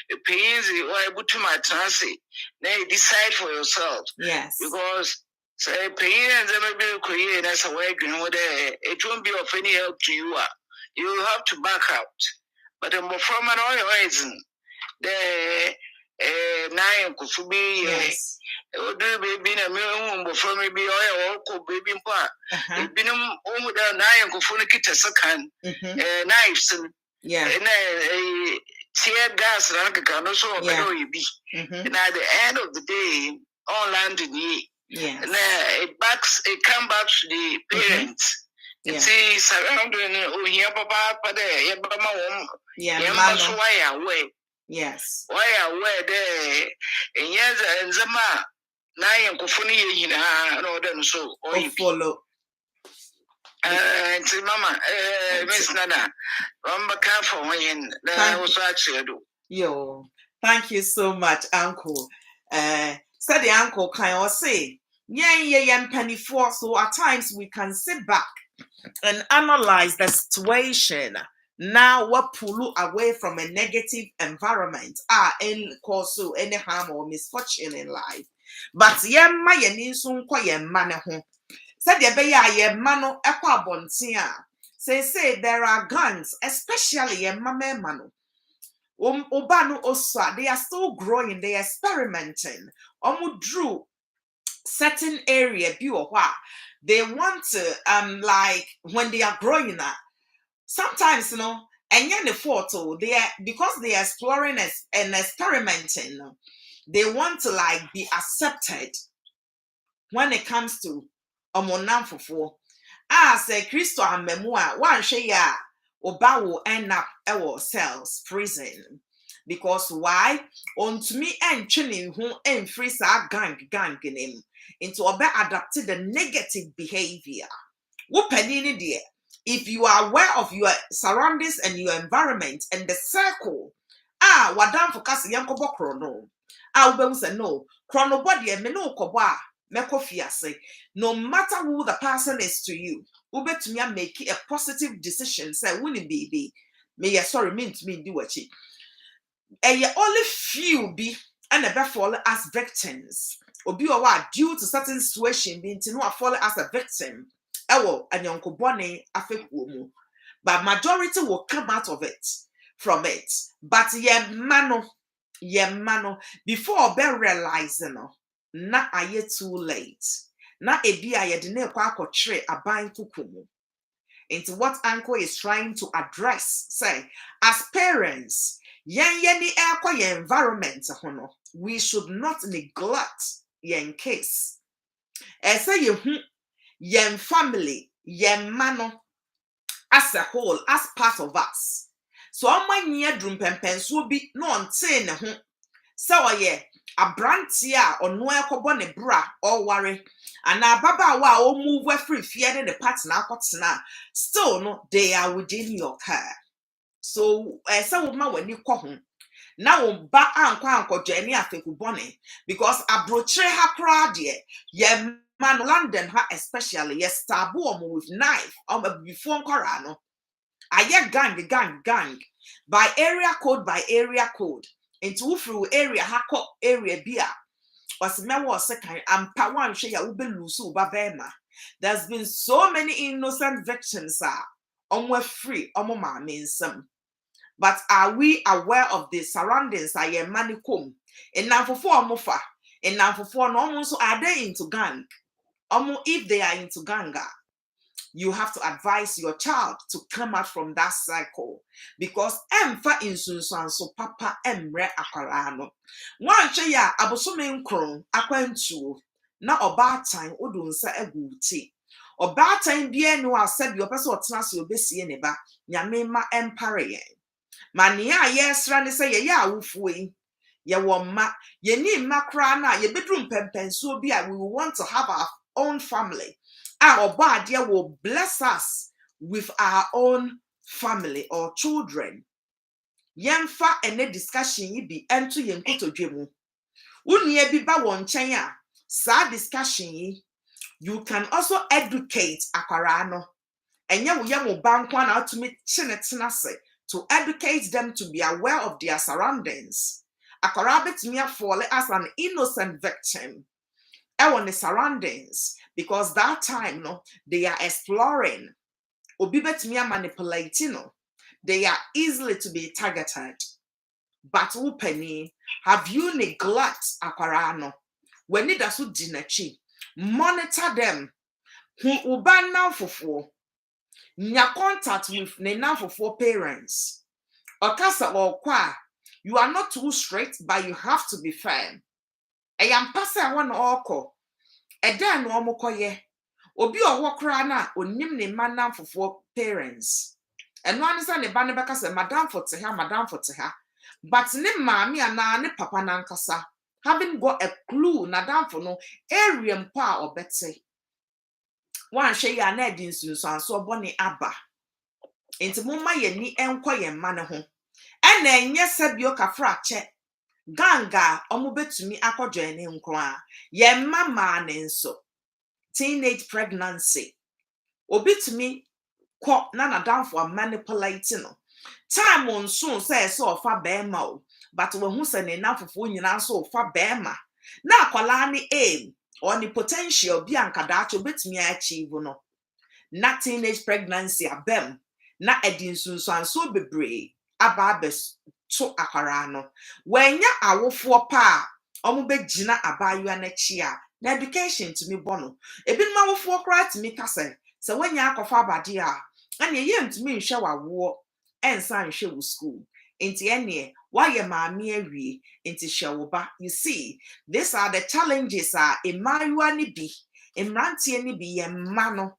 the pains or able to my transit. They decide for yourself. Yes. Because say pain and then maybe create as a way it won't be of any help to you. You will have to back out. But from an oil reason the nine could be yes. Baby, from maybe oil, baby, binum over the nine could phone a second knives and tear gas like can also be. And at the end of the day, all landed ye. And it come back to the parents. See, surrounding here, papa, there, Yamma, why away. Yes. Why away there? And yes, and Zama, Nine Kofuni, no, then so, or you follow. And Mama, Miss Nana, Ramba for when I was actually do. Yo, thank you so much, Uncle. Said the uncle can I say, yeah, penny for. So at times we can sit back and analyze the situation. Now, what pull away from a negative environment and cause any harm or misfortune in life. But my soon quite man home. Said the mano equa bontia. Say there are guns, especially a mame mano. Obano Osa, they are still growing, they are experimenting. Drew certain area they want to like when they are growing up. Sometimes and the photo they are because they are exploring and experimenting. They want to like be accepted when it comes to omonamfofo. Say Christo and memoir one share Oba will end up our cells prison. Because why? On to me and chilling who and freeze our gang in him into obe adapted the negative behavior. Dear. If you are aware of your surroundings and your environment and the circle, wadam for kasi yankobo chrono. Ube say no, chrono body and meno koba. No matter who the person is to you, ube to me make a positive decision. Say, winning baby, may ya sorry mean to me do what you. And only few be and never fall as victims. Or be aware due to certain situation being to know fall as a victim. Ewo and yonko bonnie affect womu. But majority will come out of it from it. But ye mano, before be realizing na aye too late. Na ebi aye dine kwa kotre aban kukumu. Into what Uncle is trying to address, say, as parents, yeni environment, we should not neglect yen case. Say yen family, yen mano, as a whole, as part of us. So my near drum pempens will be no on so ye abrantia or no ekobone bra or worry. And now baba wa o move free fear the partner still no they are within your care. So some woman when you call home. Now ba anko jenny afeku bone because abroche ha crowd ye man London ha especially yes tabu with knife before Korano. I gang by area code into through area hako area beer was mewa second and pawan share ube lusu bavema. There's been so many innocent victims are free means some. But are we aware of the surroundings? I am manikum. And now for four mofa. And now for four no so are they into gang? If they are into ganga, you have to advise your child to come out from that cycle because emfa insunsan so papa emre akwara one ya abosome nkron akwantuo na obatan odunsa aguti obatan bia no asabi opese otena se obesie ne ba nyame ma empare yen mania yesra ne se ye ya awufuo yi ye wo ma ye ni makra na ye bedrum pempenso bi we want to have our own family. Our body will bless us with our own family or children. Yemfa ene discussion yi bi ento yenkoto dwemu. Unye bi ba won chen a sa discussion yi you can also educate akwara no. Enye wo yem ba nkwa na atumi chinetena se to educate them to be aware of their surroundings. Akwara betumi fall as an innocent victim. On the surroundings because that time no they are exploring obi betumi manipulating no they are easily to be targeted but upeni have you neglect akwara no when need aso dinachi monitor them hu uba now for nya contact with ne now for parents okasa or kwa you are not too strict but you have to be firm. I am passing one oko. Eda no omokoye. Obi owo kra na onim ne manam fofo parents. Eno anisa ne ba ne beka se madam for te ha. But ne maami ana ne papa na nkasa having got a clue na dam for no area mpa obete. Wan hwe ya na edi nsunsuan so boni aba. Enti mumma ye ni enko ye mma ne ho. Ena enye sabio kafra che. Ganga omubetumi akwadwe ne nkwa ye mama ne nso teenage pregnancy obitumi ko na down for manipulating no time on soon say so fa bema o but we hu se ne nafofo nyina so fa bema na akwala ni aim or the potential bi ankadacho obitumi achieve no na teenage pregnancy abem na edinsunsuan so bebre ababes to akwara no wenya awofo pa omo begina abayua na chi a na education to me bono ebi ma awofo kra to me kase se wenya akofa abade a na ye ntumi nhwe wawo ensa nhwe wo school enti ene why maami awie enti hwe wo ba. You see, these are the challenges emayua ni bi emrantie ni bi ye mma no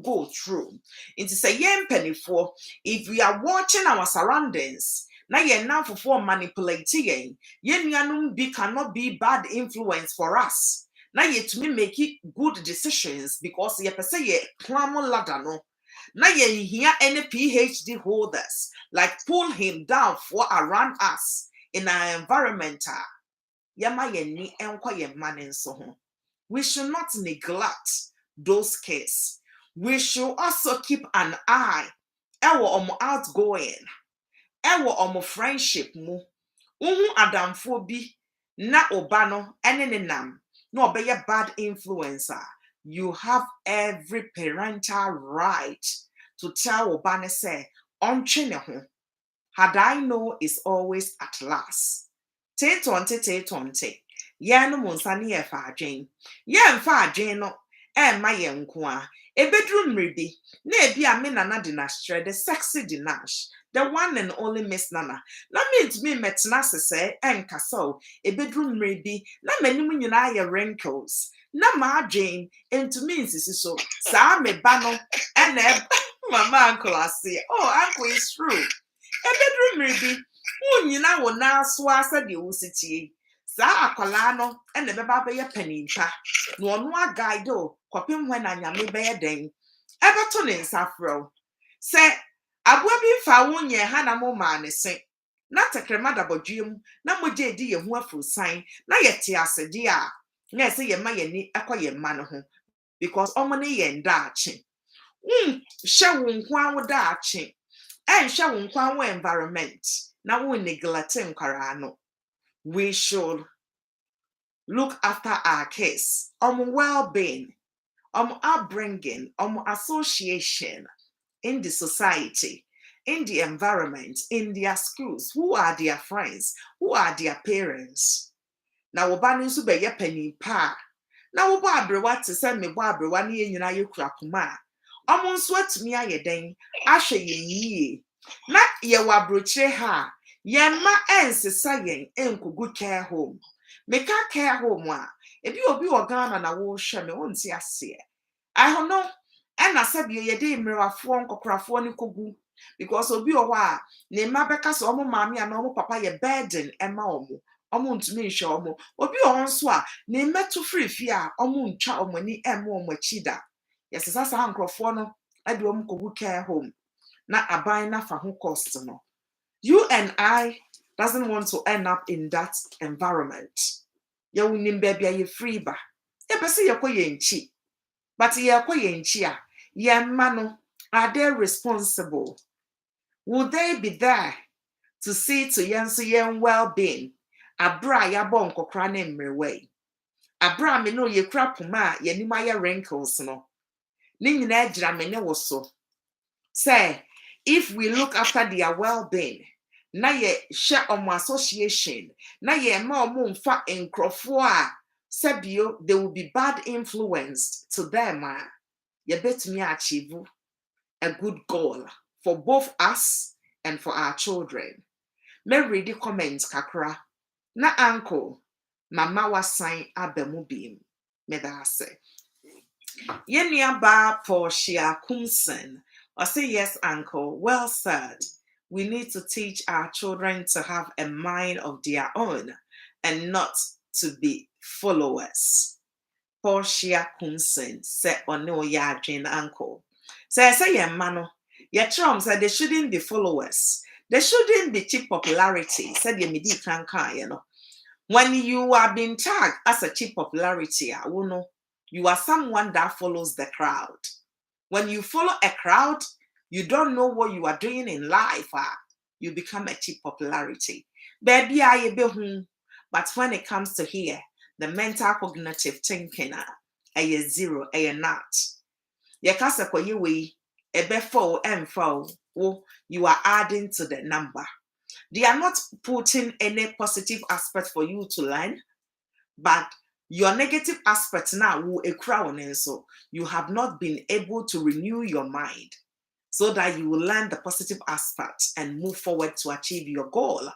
go through. It's say yen pennyfo if we are watching our surroundings. Na yen now for manipulating yen yanum be cannot be bad influence for us. Na ye to me make it good decisions because ye per se ye clam ladder no. Na yen here any PhD holders like pull him down for around us in our environment. Yama yen ni enko ye manin so ho. We should not neglect those cases. We should also keep an eye on outgoing, on friendship mu. Adamfo bi na obano enenenam no obeye bad influencer. You have every parental right to tell obane say ontwe ho. Had I know is always at last. Te tonte. Ye no monsani ye fa adwen. Ye mfa adwen no ma ye nko a. A bedroom ready. Ne be a me Nana Deenash, the sexy Deenash, the one and only Miss Nana. Na me to me metna se en kaso. A bedroom ready. Na many when you your wrinkles. Na ma Jane into me so. Sa me bano and mama uncle I say. Oh, uncle is true. A bedroom ready. You know na swasa di usiti. Sa akwala no and the baba be penny pa. No no guide o kwapem when anyame be den. Ebeto ne nsafro. Se abua bi fa wonye ha na mo ma ne se. Na tekrema da bodwiem na moje di ye ho afrosan na yete asede a Yes, ye ma ye ni akwa man ho because omone ye ndache. Sha wo nkwa wo dache. Sha wo nkwa wo environment. Na wo neglect nkwara no. We should look after our kids, well-being, upbringing, association in the society, in the environment, in their schools. Who are their friends? Who are their parents? Now, wobani nso be ye penny pa. Na wo ba abrewa te se me ba abrewa ne ye nyina ye kura poma. Omo nso atumi aye den ahwe yen yie. Na ye wa brochire ha. Ye ma ensesa yen enkogu care home. Meka care home a ebi obi wo Ghana na wo hwe me wonti ase. I don't know. And I said ye de mmerafo nkokrafo ne kogu because obi o wa ne ma beka so omo maami ana omo papa ye burden ema omo. Omo ntumi nhwe omo obi o nso a ne metu free fi a omo ntwa omo ni ema omo chida yes sasa hankrofo no ade omo kogu care home na aban na fa ho cost no. You and I doesn't want to end up in that environment. Ya unim baby ye free ba e pese ye koye nchi but ye koye nchi a ye mano are they responsible? Will they be there to see to yen well-being? Abra ya bon kokra ne mrewe. Abra me no ye kra poma ye ni ma ye wrinkles no. Ni nyina agira me ne wo so. Say if we look after their well-being, na ye share omo association, na ye ma omo mfa enkrofo a sebio they will be bad influenced to them. Ye betumi achieve a good goal for both us and for our children. Me read the comments kakra. Na uncle, mama was sign abemubim. Me da say. Yenya ba Portia Kumsen. I say yes, uncle. Well said. We need to teach our children to have a mind of their own and not to be followers. Portia Kumsen said ono ya jin uncle. Say mano. Your chum said they shouldn't be followers. They shouldn't be cheap popularity. Said ye midi kanka, you know. When you are being tagged as a cheap popularity, you are someone that follows the crowd. When you follow a crowd, you don't know what you are doing in life. You become a cheap popularity. Baby, but when it comes to here, the mental cognitive thinking, a zero, a not. Yakasa kwa yiwe, a before and fo, you are adding to the number. They are not putting any positive aspect for you to learn, but your negative aspect now will a crown, and so you have not been able to renew your mind so that you will learn the positive aspect and move forward to achieve your goal.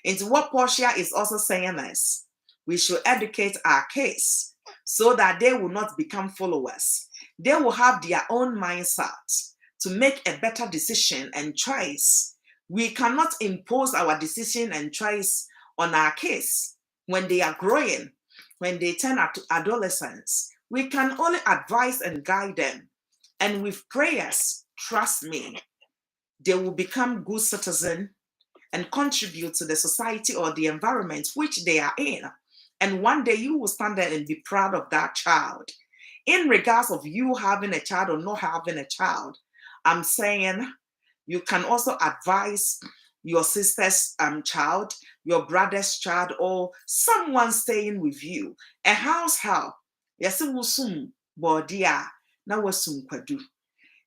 And what Portia is also saying is we should educate our kids so that they will not become followers. They will have their own mindset to make a better decision and choice. We cannot impose our decision and choice on our kids when they are growing, when they turn to adolescence. We can only advise and guide them. And with prayers, trust me, they will become good citizens and contribute to the society or the environment which they are in. And one day you will stand there and be proud of that child. In regards of you having a child or not having a child, I'm saying you can also advise your sister's child, your brother's child, or someone staying with you. A house help. Yes, it will soon, bodia, na wasum kwadu.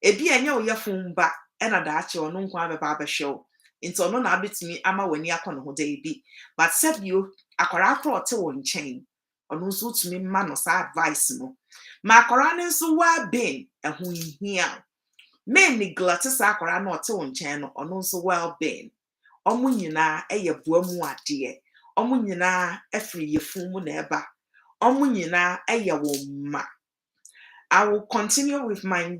Ebi enya oya fumba, ena dachi or non kwa baba show. Into no na bitimi ama weni akon ho day bi. But said you, akwara akro te won chain. Ono so to me man sa advice no. Ma akwara ne so wa ben ehun hia. Men neglect sa akwara na ote won chain no ono so well ben. Omo nyina eye boa mu ade. Omo nyina afri yefun mu na eba. Omo nyina eye wo ma. I will continue with my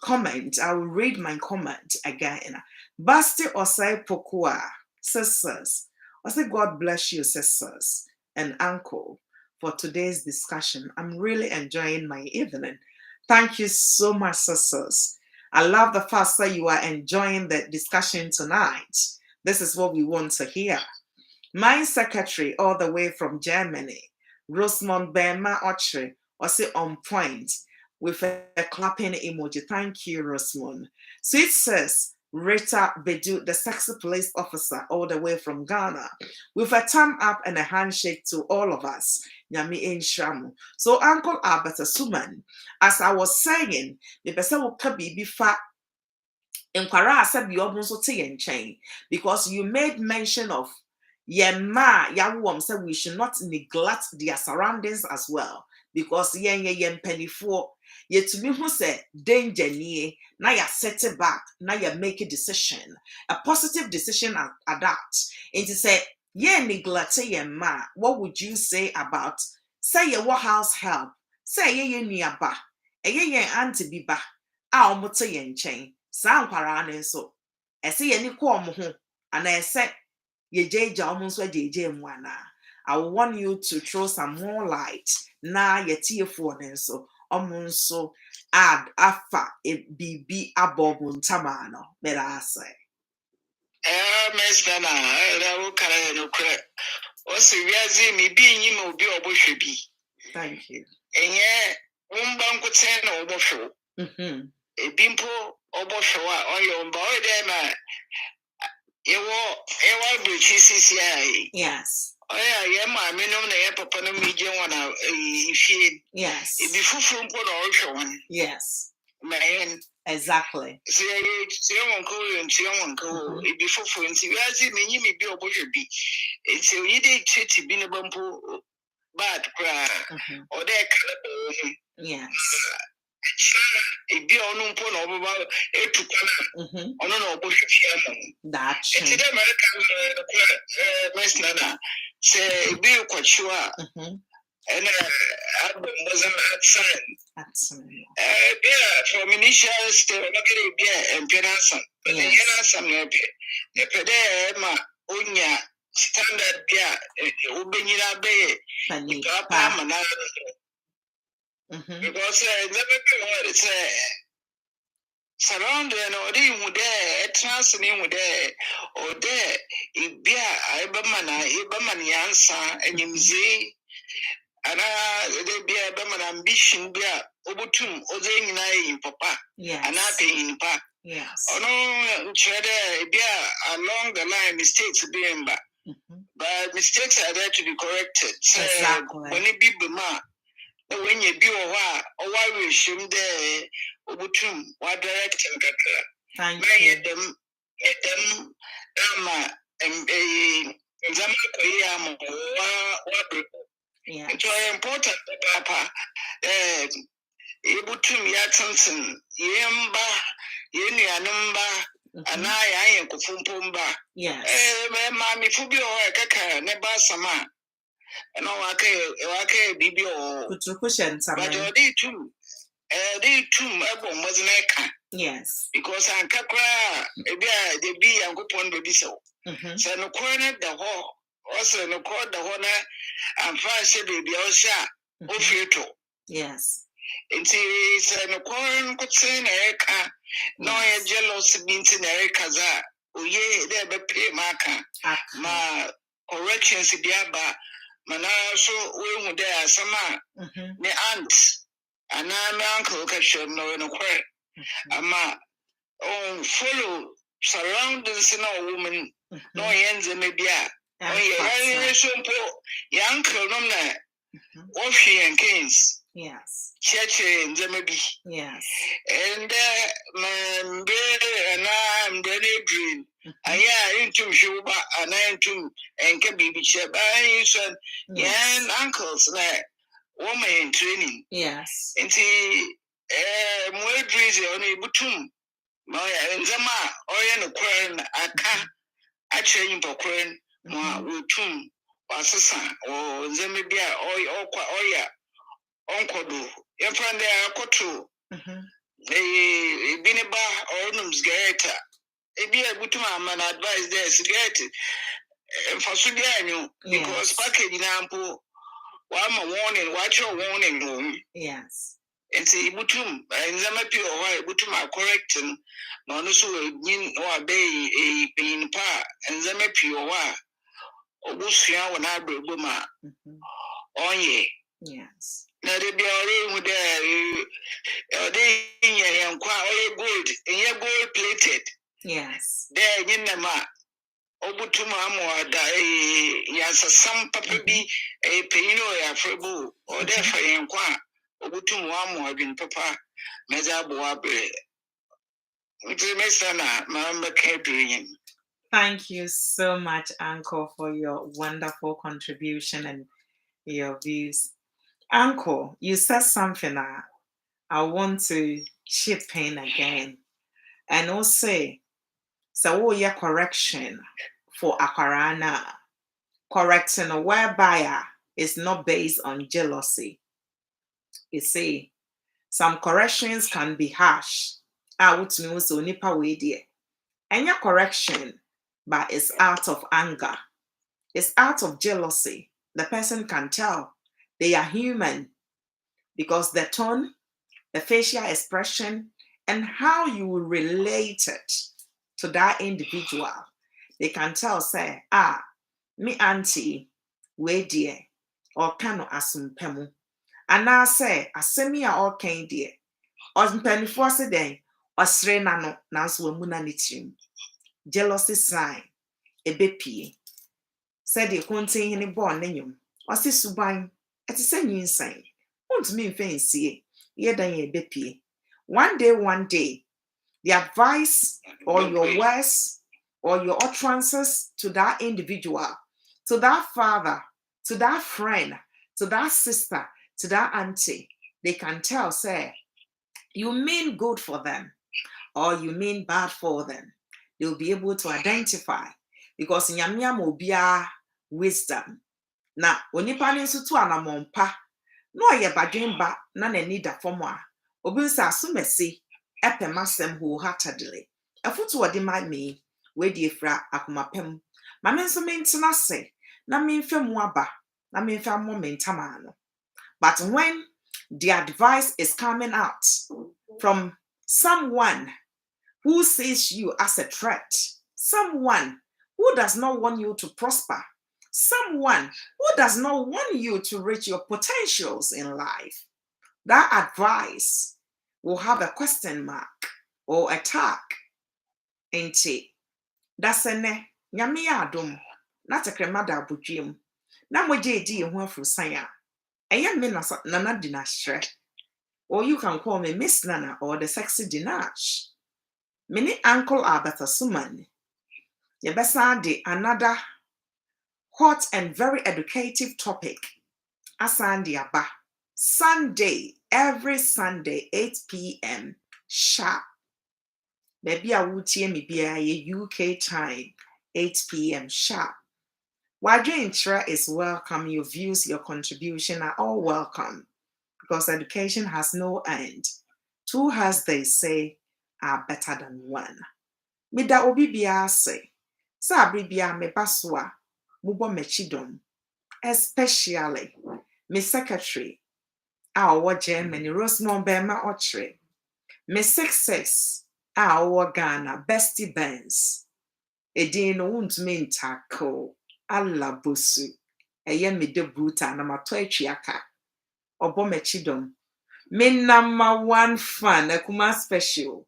comment. I will read my comment again. Basti Osai Pokua, sisters. I say God bless you, sisters and uncle, for today's discussion. I'm really enjoying my evening. Thank you so much, sisters. I love the fact that you are enjoying the discussion tonight. This is what we want to hear. My secretary, all the way from Germany, Rosamond Benma Ochre, or say on point with a clapping emoji. Thank you, Rosamond. So it says Rita Bedu, the sexy police officer, all the way from Ghana, with a thumb up and a handshake to all of us. Nyami Inshamu. So Uncle Albert Suman, as I was saying, the person will be fat. Inquire said you also take chain because you made mention of Yema Yawum said we should not neglect their surroundings as well because yen penny for yet to me who said danger near now you set it back now you make a decision, a positive decision at that. And to say neglect Yema, what would you say about say your house help say ye nearby a ye auntie be back our motor yen chain. Saa nkwara ne nso ese ye ni ko omo ho ana ese ye jeje omo nso jeje mu ana. I want you to throw some more light na ye tiefo ne nso omo nso add afa e bibi abobu ntama no mera ase Miss Nana, I will carry no credit. What's the reason me being you will be a bush be? Thank you. And yet, one bank would send no bushel. A bimpo or bushel or your boy there, you will be CCI. Yes. Oh, yeah, my minimum, the papa medium one. Yes. It be full from put one. Yes. Man. Exactly. See, someone go, it be full and see, as it may be a bush be. It's a year to be a bumpo bad cry or that. Yes. It be on point over a to on an bush. That's it's American Miss Nana say be quite sure and album wasn't outside. Yeah, from initial still and Penasa. But the Yanasam the Pedema Unya standard beer, Ubinina Bay, Papa because it's surrounding or even there, transferring with there or there, it be a Iberman Yansa and you and they be a Berman ambition be a Obutum, Ozing in Papa, and I pay in Pa. Yes. Oh no, Chede be along the line mistakes being back. But mistakes are there to be corrected. Exactly. When it be Bema, when you be or why we assume there, Obutum, what direction? Thank you. Them, and a Zama, yes. It's important, Papa. Obutum Yatanson, Yemba, Yenianumba, and I am Kufumpumba. Yes. Mammy Fubio, Kaka, Neba Sama. No, okay, Bibio. But they too. They too, Mabon wasn't a yes. Because I'm Kakra, they be and go on baby so. So no corner the hall, also no corner the honor, and fast baby also, Ofito. Yes. And see, no corner could say Erica, no jealous beans in Erica's. Oh, yeah, there be pay marker. Ma corrections, Diaba. Mana so we would there some me aunts and my uncle catch no quite ama follow surroundings no woman no ends maybe oh yeah uncle no na Ofi and Keynes yes church in Zamabi yes and my and I'm very dream I into Shuba and I into and can be chef. I son, and uncles that woman in training. Yes. And see, more dreams on a butum. My and Zama, or in a quern, I can't. I train for quern, my butum, or Sassan, or Zamibia, or ya, Uncle do. In front there, Kotu. A Biniba or Nums Gareta. If you are good to my man advice there, get it. For Sudan, because package example, one warning, watch your warning room. Yes. And say, Butum, and Zamapi or why Butum correcting, no, no, so yin or bay a pain pa, and Zamapi or why, or Busia when I bring Buma, onye. Yes. Now they be already they in gold, and gold plated. Yes. There in the ma. Obutuma mo da yansa sam papa bi penino ya frebo or there for yankwa obutumu mo bin papa meza bo abre. Thank you so much, Uncle, for your wonderful contribution and your views. Uncle, you said something I want to chip in again. And also, so your correction for Akarana, correcting whereby it's not based on jealousy. You see, some corrections can be harsh. I would mean so nipa way there. And your correction, but it's out of anger. It's out of jealousy. The person can tell they are human because the tone, the facial expression, and how you relate it to that individual, they can tell, say, me auntie, we dear, or kano asumpemu. And I say, asemi a or ken dear, or penifo se den, or sre nano, nanso wamuna nitim. Jealousy sign, ebepie. Said the contain any born name, or si subain, at the same insane. Won't mean fancy, ye than ye bepie. One day, the advice or your words or your utterances to that individual, to that father, to that friend, to that sister, to that auntie, they can tell, say, you mean good for them or you mean bad for them. They'll be able to identify because in Yamiam will be wisdom. Now, when you pan into anamompa, no ye badwin ba na n'ani da fam a obi nsa asomasi epemasem wholeheartedly afutu odi ma me we di efra akomapem ma me nso mentena se na me mfam aba na me mfa mo mentama no. But when the advice is coming out from someone who sees you as a threat, someone who does not want you to prosper, someone who does not want you to reach your potentials in life, that advice will have a question mark or a tag. Ain't it? That's a ne, nyami adum, not a cremada bujim. Na moje di ho afro sanya. Eya me Nana Deenash. Or you can call me Miss Nana or the sexy Deenash. Mini Uncle Albert Suman. Yebesa de another hot and very educative topic. Asandi Aba. Sunday, every Sunday, 8 p.m. sharp. Baby, I will tear me be a UK time, 8 p.m. sharp. Wadra is welcome. Your views, your contribution are all welcome because education has no end. Two, as they say, are better than one. Mida obi biya say, sabri biya me baswa, mubo mechidom, especially me secretary, our Germany, Rosemont Bema Ochre, me success, our Ghana, Bestie Benz, Edin won't mean tackle, alla busu, a yen me de bruta, and a toichiaka, or bomechidom. Me number one fan, a kuma special.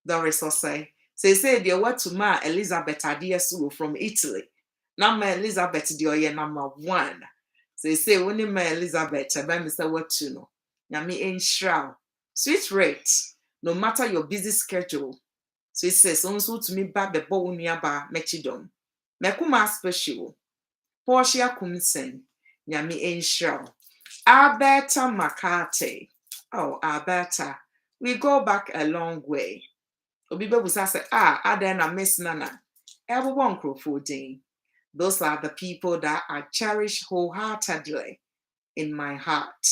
Doris will say they were to ma Elizabeth Adiasu from Italy. Nama Elizabeth the number one. Say only ma Elizabeth, I bet Mr. What to know. Yami ain't shroud. Sweet rate, no matter your busy schedule. So it says also to me back the bow nearby Mechidom. Mekuma special. Portia Kumsen. Yami ain't shroud. Alberta McCarthy. Oh, Alberta. We go back a long way. Obibe was say, Adena Miss Nana. Everyone crowfooding. Those are the people that I cherish wholeheartedly in my heart.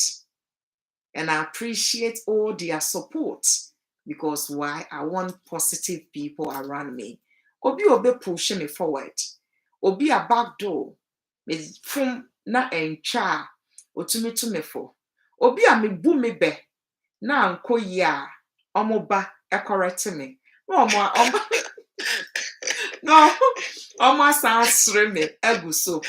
And I appreciate all their support because why? I want positive people around me. Obi push me forward. Obi a back door. Me from na encha. Otumi to me for. Obi a me bu me be. Na anko ya. Omoba correct me. No, almost answer me, Eguso.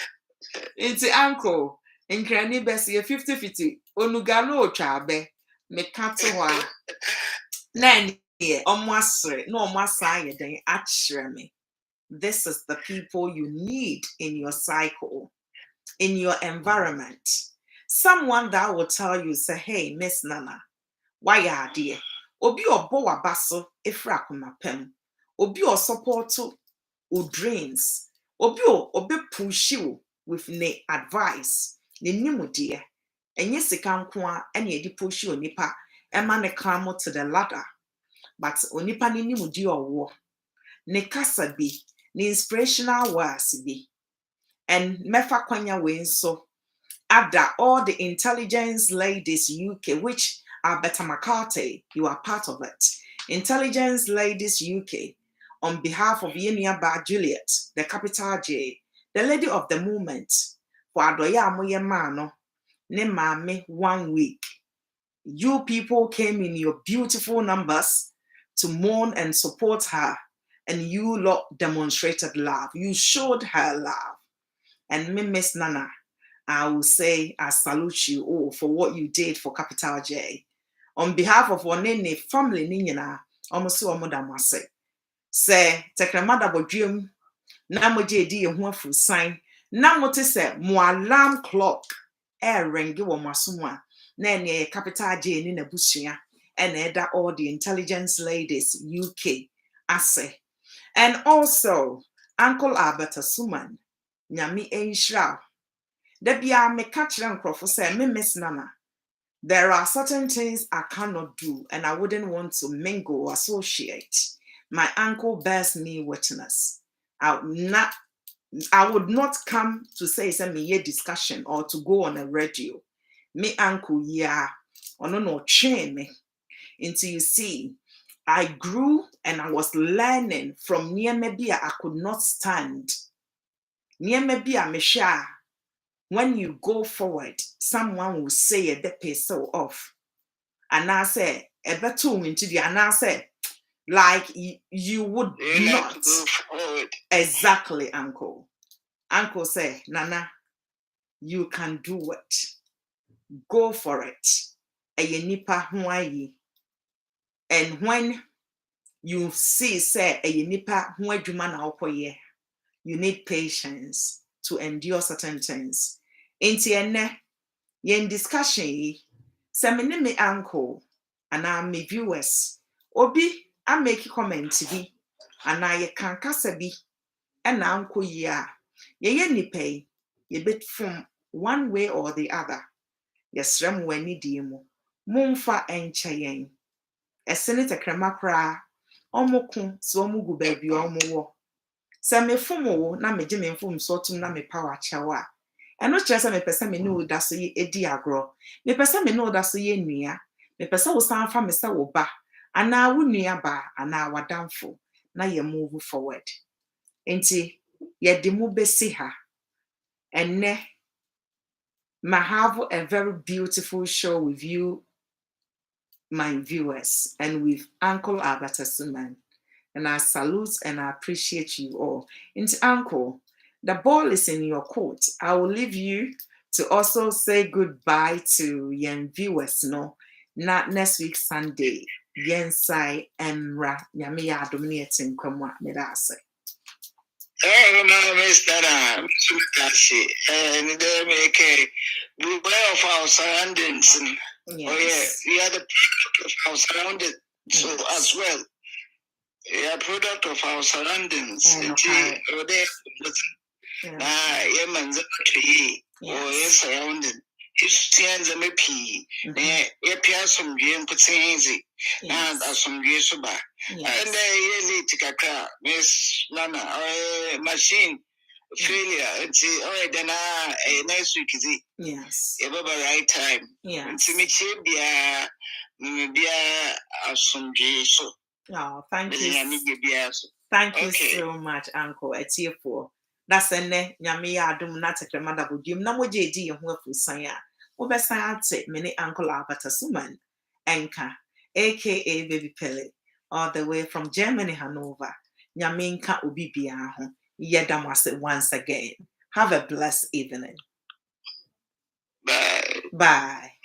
It's uncle. Nkrani besi 50-50 onugano chabe me kato wa na nie omwasre no omwasa ye den achre me. This is the people you need in your cycle, in your environment. Someone that will tell you, say, hey, Miss Nana, why are dear? Obi obo wabaso efra kumapem. Obi o support o dreams. Obi push you with ne advice. Ne nimu dear. Enye sika nko a ene edi push you nipa ema ne climb to the ladder. But onipa ne nimu di owo. Ne kasa bi, ne inspirational words bi. And mefa kwanya we nso ada all the intelligence ladies UK, which are Beta McCarthy, you are part of it. Intelligence Ladies UK, on behalf of Yenia Bar Juliet, the capital J, the lady of the moment, for Adoya Moye Mano, ne mame 1 week. You people came in your beautiful numbers to mourn and support her, and you lot demonstrated love. You showed her love. And me, Miss Nana, I will say I salute you all for what you did for Capital J. On behalf of Wanene family Nina, almost so Modamase. Say, Tekramada Bodrium, Namoje di a sign, Namote say, mo alarm clock, ring you on Masuma, Nene Capital J in a bushia, and eda all the intelligence ladies UK, I say. And also, Uncle Alberta Suman, Nyami Enshra. Debia me catch them say, me Miss Nana. There are certain things I cannot do, and I wouldn't want to mingle or associate. My uncle bears me witness. I would not come to say me discussion or to go on a radio. Me uncle, yeah, or no train me. Until you see, I grew and I was learning from near maybe I could not stand. Near maybe I'm sure. When you go forward, someone will say a depe so off. And I say, a better into the and I say, like you would not. Go forward. Exactly, Uncle. Uncle say, Nana, you can do it. Go for it. Nipa Hawaii. And when you see, say, a nipa Hawaii, you need patience to endure certain things. Inti yen discussion yi se me uncle and me viewers obi I make comment bi and ye kan kasa bi and uncle yi a ye nipa ye bit from one way or the other yesrem wani die mu mumfa enche yen esene tekrema kra omoko so omugu ba bi omowo se me fumo na me gye me fum so tum na me power chewa. And not just a person me know that's a diagro. Me person me know that's a near. Me person will stand for me so ba. And now we near ba and now we're downfall. Now you move forward. Ain't ye the move see her. And ne ma have a very beautiful show with you, my viewers, and with Uncle Alberta Suman. And I salute and I appreciate you all. Into Uncle, the ball is in your court. I will leave you to also say goodbye to young viewers. No, not next week Sunday. Yensai Emra Yamiya dominating Kama Medase. No, Miss Nana, and they make beware of our surroundings. Yes. Oh yeah, we are the product of our surroundings, so as well. We are product of our surroundings. Surrounding. His stands a mepee. A piasum game putinzi. And as some years about. And a yearly Miss Nana, machine failure. It's then a nice week is it? Yes. A right time. Yes. To me, be a some so. Oh, thank you. Thank you so much, Uncle. It's here for that's a ne Yamia Dum Natak Mother would you no JD and who Saya. Obesante, many Uncle Alberta Suman, Enka, aka Baby Pele, all the way from Germany, Hanover. Yaminka Ubibiaho. Yedamase once again. Have a blessed evening. Bye.